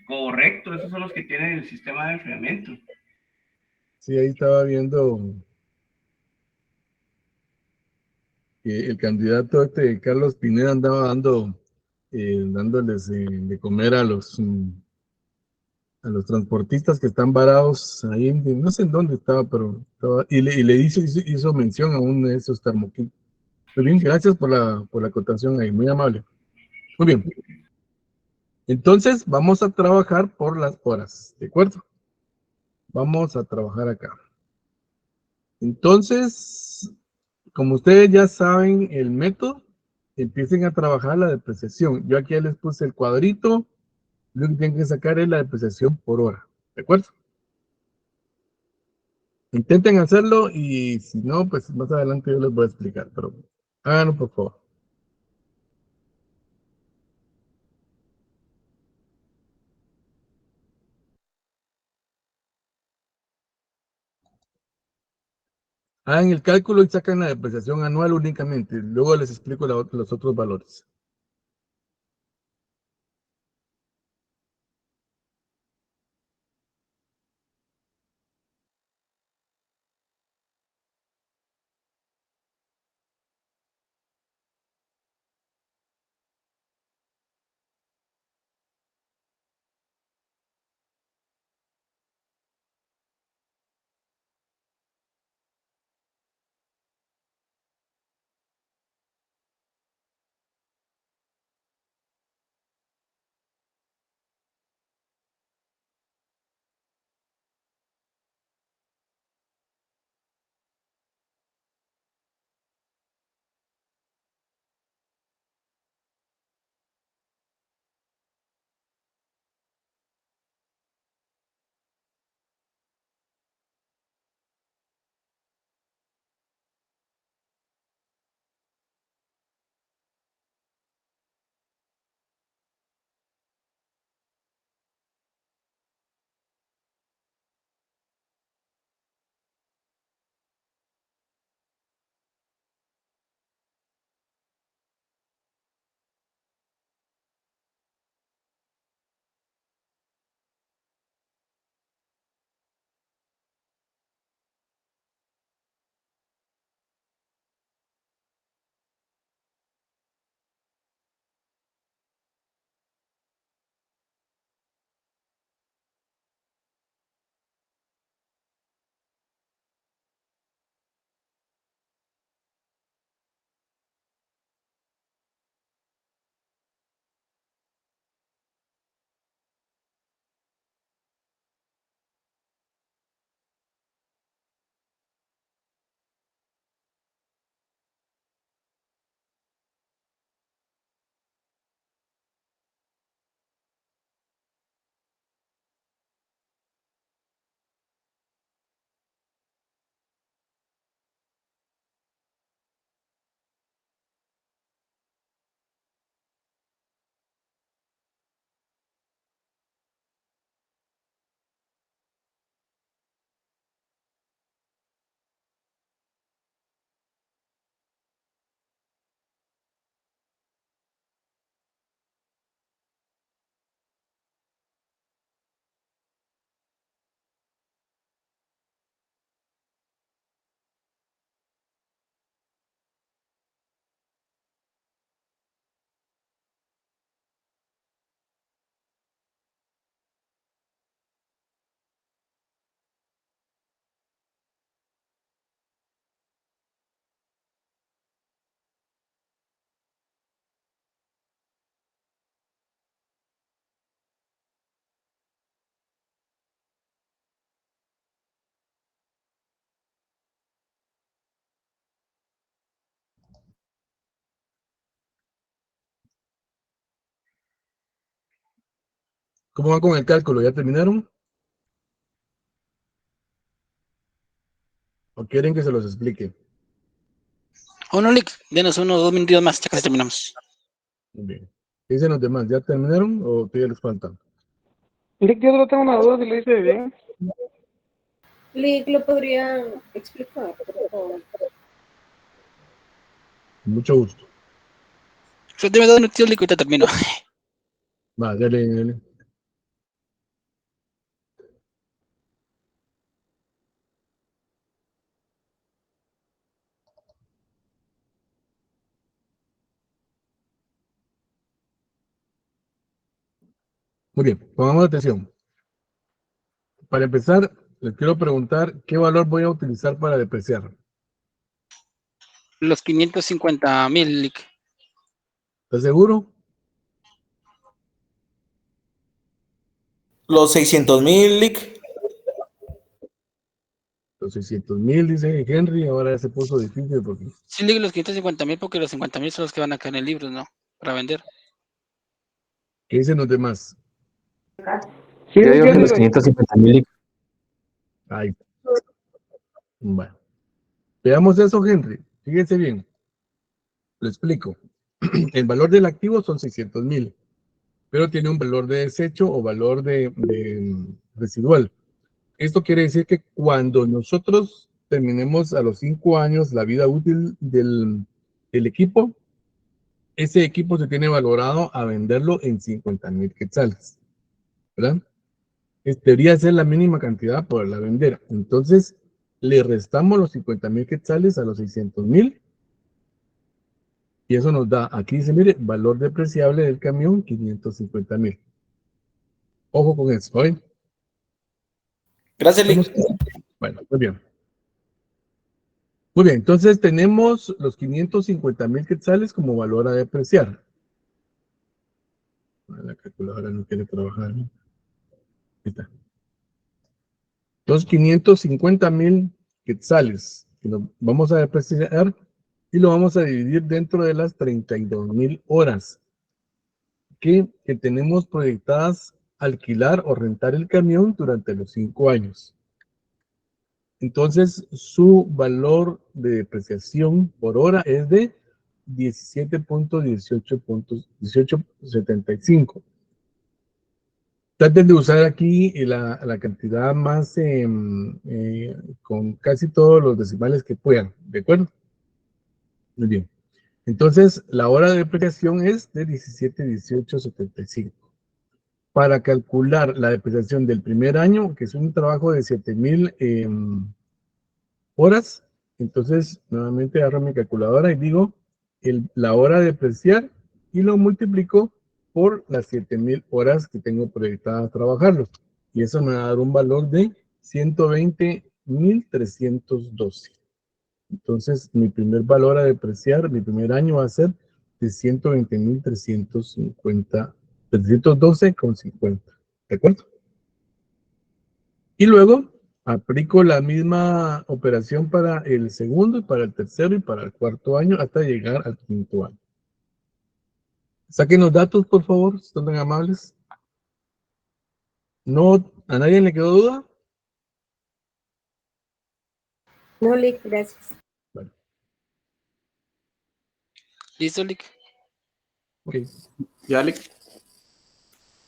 Correcto, esos son los que tienen el sistema de enfriamiento. Sí, ahí estaba viendo que el candidato Carlos Pineda andaba dándoles de comer a los a los transportistas que están varados ahí, no sé en dónde estaba, pero y le hizo mención a uno de esos termoquín. Muy bien, gracias por la acotación ahí, muy amable. Muy bien. Entonces, vamos a trabajar por las horas, ¿de acuerdo? Vamos a trabajar acá. Entonces, como ustedes ya saben el método, empiecen a trabajar la depreciación. Yo aquí ya les puse el cuadrito. Lo que tienen que sacar es la depreciación por hora, ¿de acuerdo? Intenten hacerlo y si no, pues más adelante yo les voy a explicar, pero háganlo por favor. Hagan el cálculo y sacan la depreciación anual únicamente. Luego les explico los otros valores. ¿Cómo van con el cálculo? ¿Ya terminaron? ¿O quieren que se los explique? Uno, Lick, denos 1 o 2 minutos más, ya casi terminamos. Muy bien. ¿Qué dicen los demás? ¿Ya terminaron o todavía les falta? Lick, yo solo tengo una duda si lo hice bien. Lick, ¿lo podría explicar, por favor? Con mucho gusto. Solo deme 2 minutos, Lick, ahorita termino. Va, dale, dale. Muy bien, pongamos atención. para empezar, les quiero preguntar qué valor voy a utilizar para depreciar. Los 550,000, Lick. ¿Estás seguro? Los 600,000, Lick. Los 600,000, dice Henry, ahora se puso difícil porque... Sí, Lick, los 550,000, porque los 50,000 son los que van a caer en libros, ¿no? Para vender. ¿Qué dicen los demás? Sí, Yo digo que entiendo los lo- 550,000. Ahí. Bueno. Veamos eso, Henry. Fíjense bien. Lo explico. El valor del activo son 600,000, pero tiene un valor de desecho o valor de residual. Esto quiere decir que cuando nosotros terminemos a los 5 años la vida útil del equipo, ese equipo se tiene valorado a venderlo en 50,000 quetzales, ¿verdad? Debería ser la mínima cantidad por la vender. Entonces, le restamos los 50,000 quetzales a los 600,000 y eso nos da, aquí dice, mire, valor depreciable del camión, 550,000. Ojo con eso, ¿eh? Gracias, Lick. Bueno, muy bien. Muy bien, entonces tenemos los 550,000 quetzales como valor a depreciar. La calculadora no quiere trabajar, ¿no? Ahí está. Los 550,000 quetzales que nos vamos a depreciar y lo vamos a dividir dentro de las 32,000 horas que tenemos proyectadas alquilar o rentar el camión durante los 5 años. Entonces, su valor de depreciación por hora es de 17.1875. Traten de usar aquí la cantidad más con casi todos los decimales que puedan, ¿de acuerdo? Muy bien. Entonces, la hora de depreciación es de 17.1875. Para calcular la depreciación del primer año, que es un trabajo de 7,000 horas, entonces nuevamente agarro mi calculadora y digo la hora de depreciar y lo multiplico por las 7,000 horas que tengo proyectadas a trabajarlos. Y eso me va a dar un valor de 120,312. Entonces, mi primer valor a depreciar, mi primer año va a ser de 120,350, 312,50. ¿De acuerdo? Y luego aplico la misma operación para el segundo, para el tercero y para el cuarto año hasta llegar al quinto año. Saquen los datos, por favor, si son tan amables. ¿No, a nadie le quedó duda? No, Lick, gracias. Bueno, ¿Listo, Lick? ok. ¿Ya, Lick?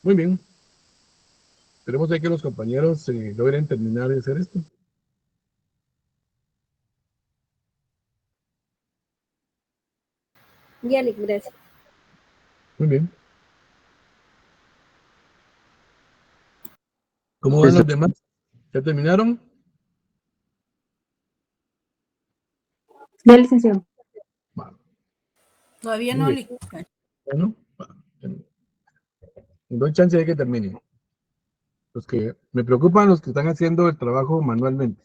Muy bien. Esperemos que los compañeros logren terminar de hacer esto. Ya, Lick, gracias. Muy bien. ¿Cómo van los demás? ¿Ya terminaron? Ya, licenciado. Bueno, Todavía muy no, bien. Lick. Bueno, doy chance de que terminen. Los que me preocupan los que están haciendo el trabajo manualmente.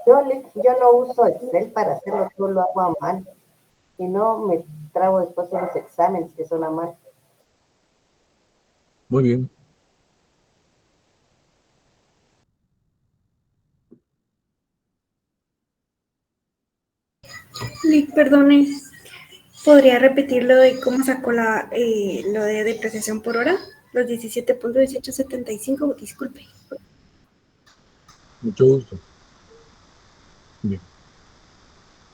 Yo no uso Excel para hacerlo, yo lo hago a mano. Y no me trago después de los exámenes que son a mano. Muy bien. Lick, perdone, ¿podría repetir lo de cómo sacó lo de depreciación por hora? Los 17.1875, disculpe. Mucho gusto. Bien.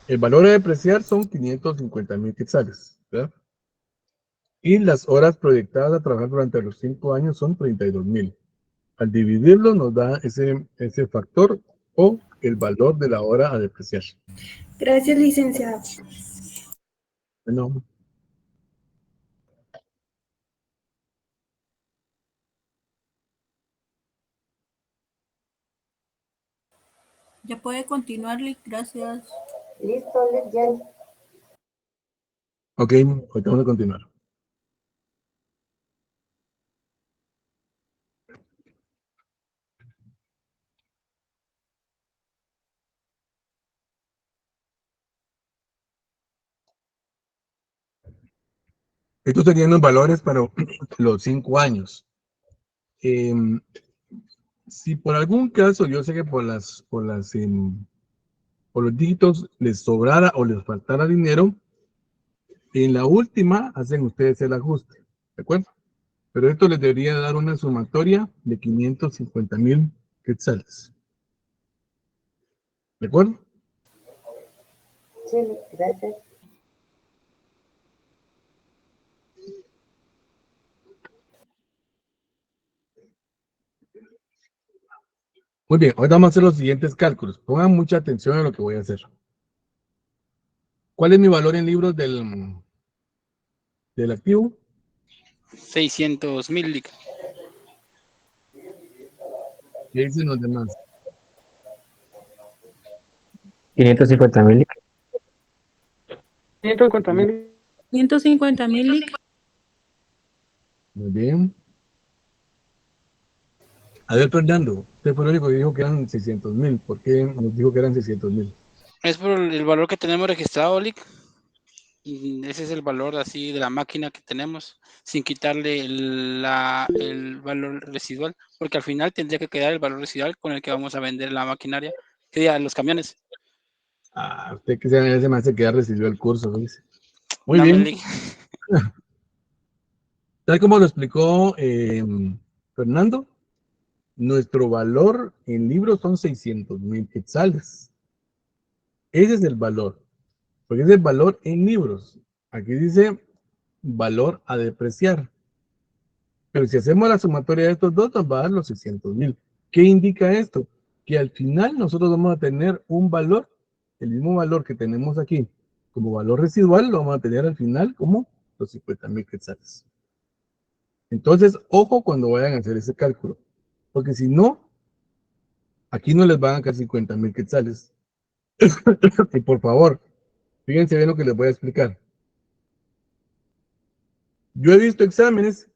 El valor a depreciar son 550,000 quetzales, ¿verdad? Y las horas proyectadas a trabajar durante los 5 años son 32,000. Al dividirlo nos da ese factor o el valor de la hora a depreciar. Gracias, licenciado. Bueno, Ya puede continuar, Lick. Gracias. Listo, Lick, ya. ok, hoy vamos a continuar. Estos serían los valores para los 5 años. Si por algún caso, yo sé que por los dígitos les sobrara o les faltara dinero, en la última hacen ustedes el ajuste, ¿de acuerdo? Pero esto les debería dar una sumatoria de 550,000 quetzales. ¿De acuerdo? Sí, gracias. Muy bien, ahora vamos a hacer los siguientes cálculos. Pongan mucha atención a lo que voy a hacer. ¿Cuál es mi valor en libros del activo? 600,000, Lick. ¿Qué dicen los demás? 550,000. 150,000. 150,000, Lick. Muy bien. A ver, Fernando, usted fue el único que dijo que eran 600,000. ¿Por qué nos dijo que eran 600,000? Es por el valor que tenemos registrado, Lick. Y ese es el valor así de la máquina que tenemos, sin quitarle el valor residual, porque al final tendría que quedar el valor residual con el que vamos a vender la maquinaria, que diga los camiones. Ah, usted que se me hace que ya recibió el curso, dice. Muy No, bien. Lick. Tal como lo explicó Fernando, nuestro valor en libros son 600,000 quetzales. Ese es el valor, porque es el valor en libros. Aquí dice valor a depreciar. Pero si hacemos la sumatoria de estos dos, nos va a dar los 600,000. ¿Qué indica esto? Que al final nosotros vamos a tener un valor, el mismo valor que tenemos aquí como valor residual, lo vamos a tener al final como los 50,000 quetzales. Entonces, ojo cuando vayan a hacer ese cálculo, porque si no, aquí no les van a caer 50,000 quetzales. Y por favor, fíjense bien lo que les voy a explicar. Yo he visto exámenes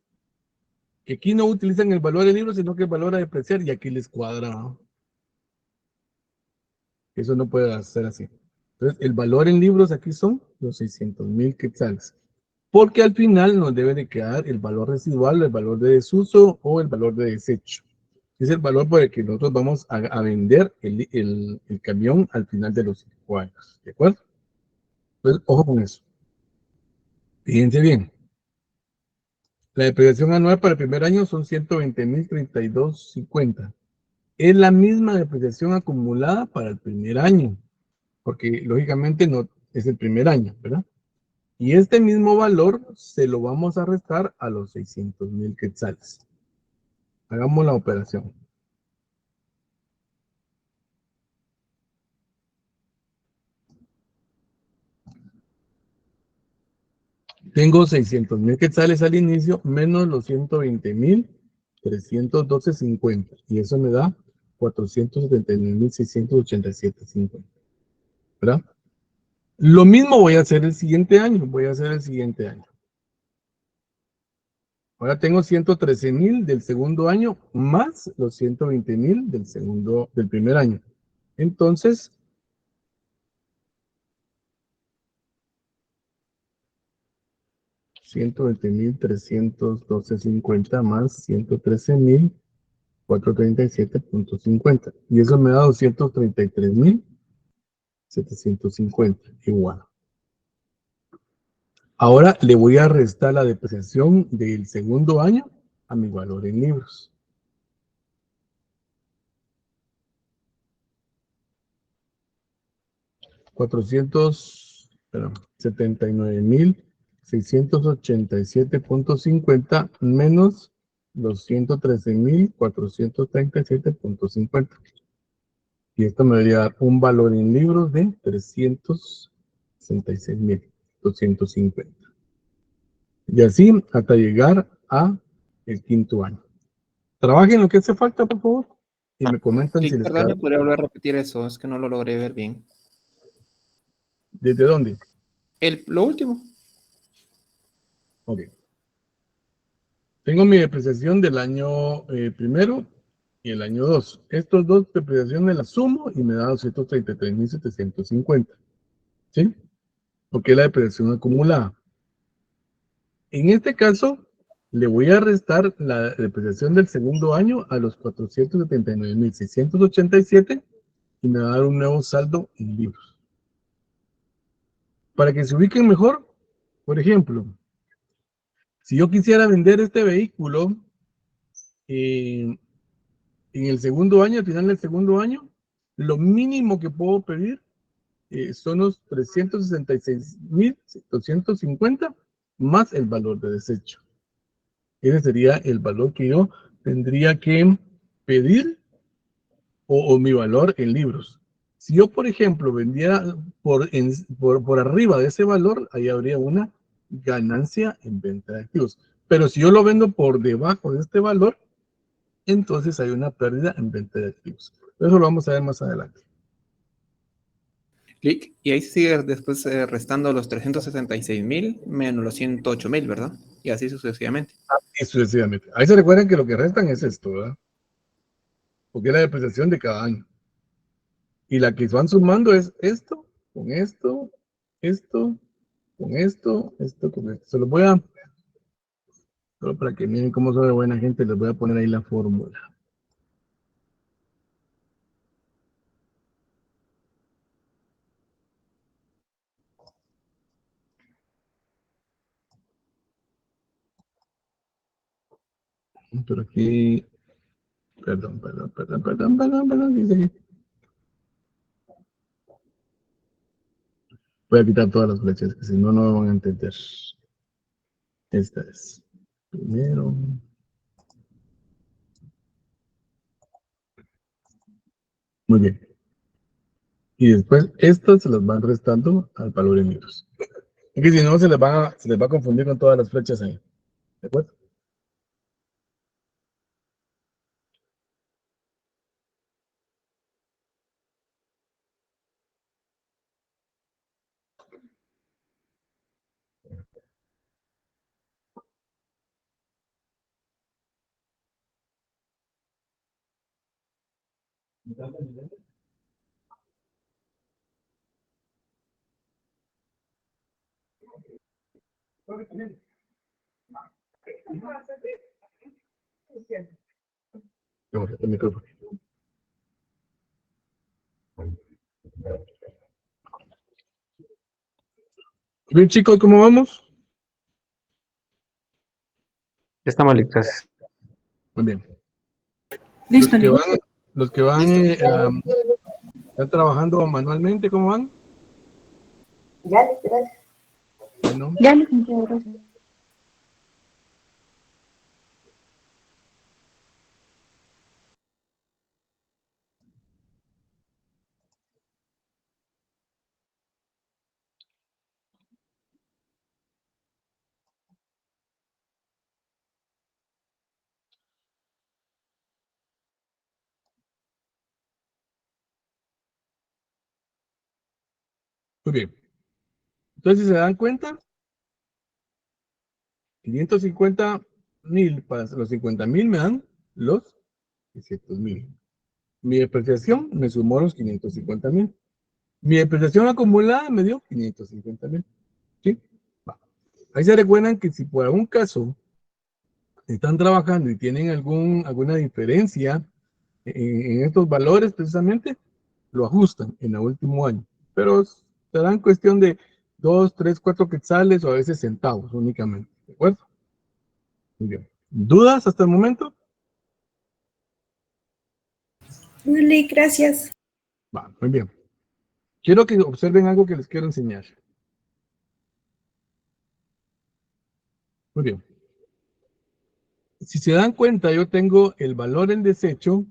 que aquí no utilizan el valor del libro, sino que el valor a depreciar, y aquí les cuadra. Eso no puede ser así. Entonces, el valor en libros aquí son los 600,000 quetzales. Porque al final nos debe de quedar el valor residual, el valor de desuso o el valor de desecho. Es el valor por el que nosotros vamos a vender el camión al final de los 5 años. ¿De acuerdo? Entonces, ojo con eso. Fíjense bien. La depreciación anual para el primer año son 120,032.50. Es la misma depreciación acumulada para el primer año, porque lógicamente no es el primer año, ¿verdad? Y este mismo valor se lo vamos a restar a los 600,000 quetzales. Hagamos la operación. Tengo 600,000 quetzales al inicio menos los 120,312.50. Y eso me da 479,687.50. ¿Verdad? Lo mismo voy a hacer el siguiente año. Ahora tengo 113,000 del segundo año más los 120,000 del primer año. Entonces, $120,312.50 más 113,437.50. Y eso me da 233,750 igual. Ahora le voy a restar la depreciación del segundo año a mi valor en libros. $479,687.50 menos los 113,437.50. Y esto me debería dar un valor en libros de 366,250. Y así hasta llegar a el quinto año. Trabajen lo que hace falta, por favor. Y me comentan Sí, si les perdón, queda. ¿podría volver a repetir eso? Es que no lo logré ver bien. ¿Desde dónde? Lo último. Ok. Tengo mi depreciación del año primero y el año 2. Estos dos depreciaciones las sumo y me da 233,750. ¿Sí? Porque es la depreciación acumulada. En este caso, le voy a restar la depreciación del segundo año a los 479.687 y me va a dar un nuevo saldo en libros. Para que se ubiquen mejor, por ejemplo, si yo quisiera vender este vehículo en el segundo año, al final del segundo año, lo mínimo que puedo pedir son los 366.250 más el valor de desecho. Ese sería el valor que yo tendría que pedir o mi valor en libros. Si yo, por ejemplo, vendiera por arriba de ese valor, ahí habría una ganancia en venta de activos. Pero si yo lo vendo por debajo de este valor, entonces hay una pérdida en venta de activos. Eso lo vamos a ver más adelante. Clic. Y ahí sigue después restando los 366.000 menos los 108.000, ¿verdad? Y así sucesivamente. Y sucesivamente. Ahí se recuerdan que lo que restan es esto, ¿verdad? Porque es la depreciación de cada año. Y la que van sumando es esto, con esto, esto, con esto, esto, con esto. Se los voy a, solo para que miren cómo soy de buena gente, les voy a poner ahí la fórmula. Pero aquí, perdón, dice aquí. Voy a quitar todas las flechas, que si no, no me van a entender. Esta es. Primero. Muy bien. Y después, estas se las van restando al valor en libros. Es que si no, se les va a confundir con todas las flechas ahí. ¿De acuerdo? Vamos a hacer el micrófono. Bien, chicos, ¿cómo vamos? Ya estamos listos. Muy bien. Listo, Los que van están trabajando manualmente, ¿cómo van? Ya, gracias. Bueno, Ya, licenciado, gracias. muy bien. Entonces, si se dan cuenta, 550.000 para los 50.000 me dan los 600.000. Mi depreciación me sumó los 550.000. Mi depreciación acumulada me dio 550.000. ¿Sí? Va. Ahí se recuerdan que si por algún caso están trabajando y tienen alguna diferencia en estos valores, precisamente, lo ajustan en el último año. Pero será en cuestión de 2, 3, 4 quetzales o a veces centavos únicamente. ¿De acuerdo? Muy bien. ¿Dudas hasta el momento? Vale, gracias. Va, muy bien. Quiero que observen algo que les quiero enseñar. Muy bien. Si se dan cuenta, yo tengo el valor en desecho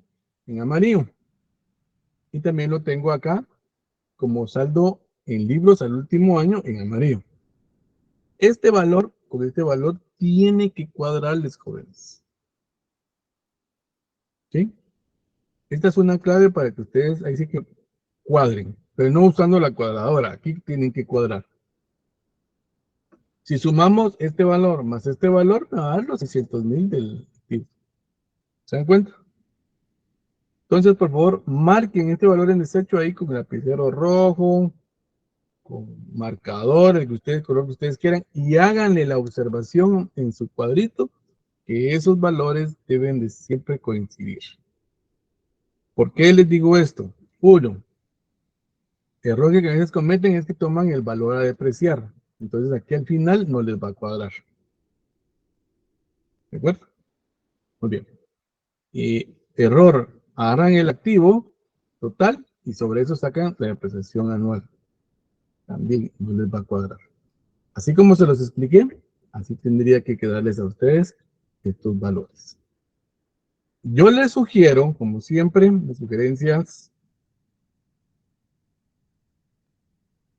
en amarillo. Y también lo tengo acá como saldo en libros al último año en amarillo. Este valor, con este valor, tiene que cuadrarles, jóvenes. ¿Sí? Esta es una clave para que ustedes ahí sí que cuadren, pero no usando la cuadradora. Aquí tienen que cuadrar. Si sumamos este valor más este valor, me va a dar los 600.000 del activo. ¿Se dan cuenta? Entonces, por favor, marquen este valor en desecho ahí con el lapicero rojo, con marcador, el que ustedes, color que ustedes quieran, y háganle la observación en su cuadrito que esos valores deben de siempre coincidir. ¿Por qué les digo esto? Uno, error que a veces cometen es que toman el valor a depreciar. Entonces aquí al final no les va a cuadrar. ¿De acuerdo? Muy bien. Error, agarran el activo total y sobre eso sacan la depreciación anual. También no les va a cuadrar. Así como se los expliqué, así tendría que quedarles a ustedes estos valores. Yo les sugiero, como siempre, mis sugerencias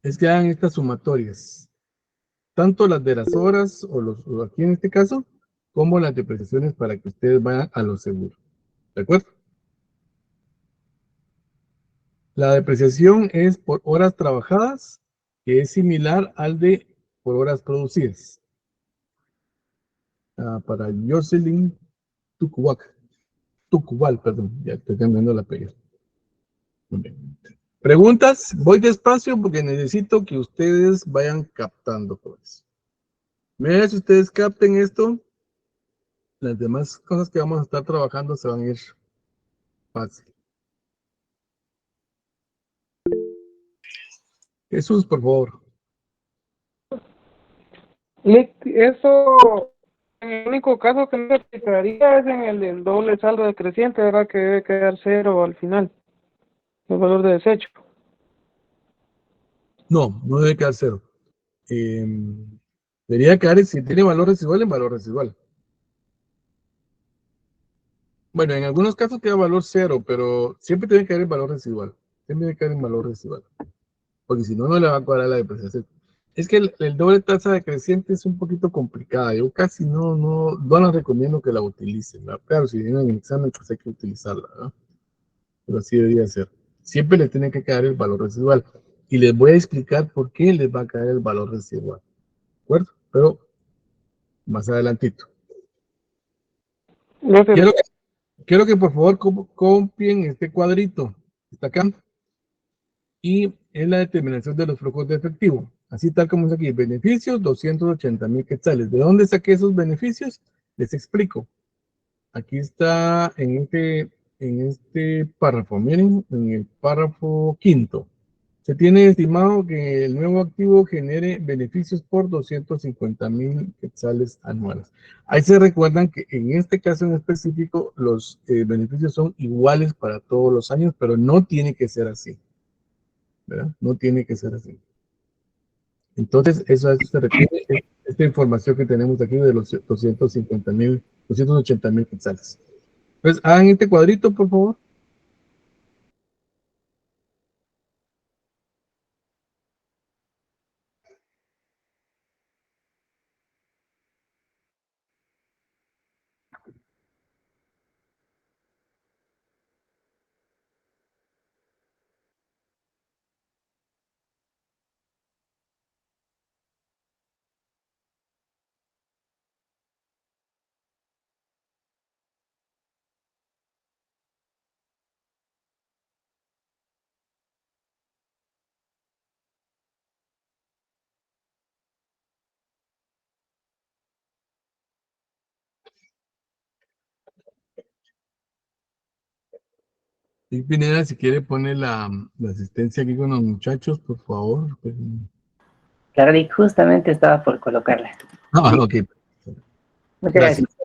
es que hagan estas sumatorias, tanto las de las horas, o aquí en este caso, como las depreciaciones para que ustedes vayan a lo seguro. ¿De acuerdo? La depreciación es por horas trabajadas, que es similar al de por horas producidas. Para Jocelyn Tucubal, perdón, ya estoy cambiando la apellido. Muy bien. Preguntas, voy despacio porque necesito que ustedes vayan captando cosas. Mira, si ustedes capten esto, las demás cosas que vamos a estar trabajando se van a ir fácil. Jesús, por favor. Eso, en el único caso que no se aplicaría es en el del doble saldo decreciente, ¿verdad? Que debe quedar cero al final, el valor de desecho. No, no debe quedar cero. Debería quedar, si tiene valor residual, en valor residual. Bueno, en algunos casos queda valor cero, pero siempre tiene que quedar en valor residual. Siempre tiene que quedar en valor residual. Porque si no, no le va a cuadrar la depreciación. Es que el doble tasa decreciente es un poquito complicada. Yo casi no les recomiendo que la utilicen, ¿verdad? Claro, si vienen en el examen, pues hay que utilizarla, ¿verdad? Pero así debería ser. Siempre le tiene que quedar el valor residual. Y les voy a explicar por qué les va a caer el valor residual. ¿De acuerdo? Pero más adelantito. Gracias. Quiero que por favor copien este cuadrito. Está acá. Y es la determinación de los flujos de efectivo. Así tal como es aquí. Beneficios, 280,000 quetzales. ¿De dónde saqué esos beneficios? Les explico. Aquí está en este párrafo. Miren, en el párrafo quinto. Se tiene estimado que el nuevo activo genere beneficios por 250,000 quetzales anuales. Ahí se recuerdan que en este caso en específico los beneficios son iguales para todos los años, pero no tiene que ser así, ¿verdad? No tiene que ser así. Entonces, eso se refiere esta información que tenemos aquí de los 250,000, 280,000 quetzales. Entonces, hagan este cuadrito, por favor. Y Pineda, si quiere poner la asistencia aquí con los muchachos, por favor. Pues. Claro, y justamente estaba por colocarla. Ah, ok. Muchas Gracias. gracias.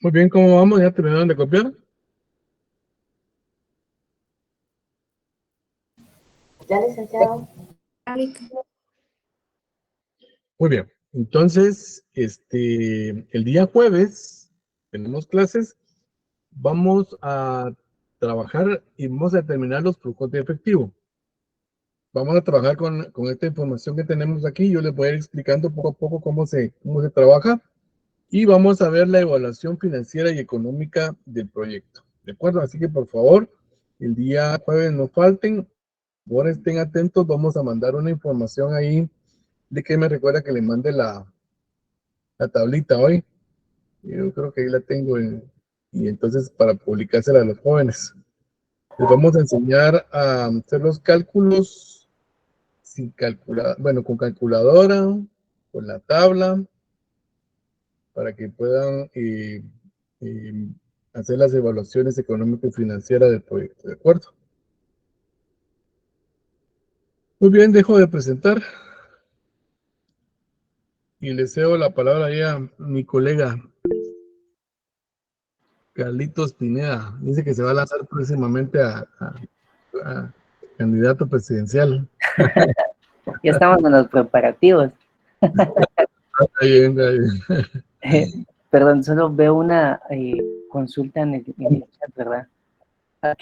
Muy bien, ¿cómo vamos? ¿Ya terminaron de copiar? Ya, licenciado. Muy bien. Entonces, el día jueves tenemos clases. Vamos a trabajar y vamos a terminar los flujos de efectivo. Vamos a trabajar con esta información que tenemos aquí. Yo les voy a ir explicando poco a poco cómo se trabaja. Y vamos a ver la evaluación financiera y económica del proyecto. ¿De acuerdo? Así que, por favor, el día jueves no falten. Ahora estén atentos. Vamos a mandar una información ahí de que me recuerda que le mande la tablita hoy. Yo creo que ahí la tengo. Y entonces, para publicársela a los jóvenes. Les vamos a enseñar a hacer los cálculos sin calcular, bueno, con calculadora, con la tabla, para que puedan hacer las evaluaciones económicas y financieras del proyecto, ¿de acuerdo? Muy bien, dejo de presentar y le cedo la palabra ya a mi colega Carlitos Pineda. Dice que se va a lanzar próximamente a candidato presidencial. Ya estamos en los preparativos. Ahí bien, ahí bien. Perdón, solo veo una consulta en el chat, ¿verdad?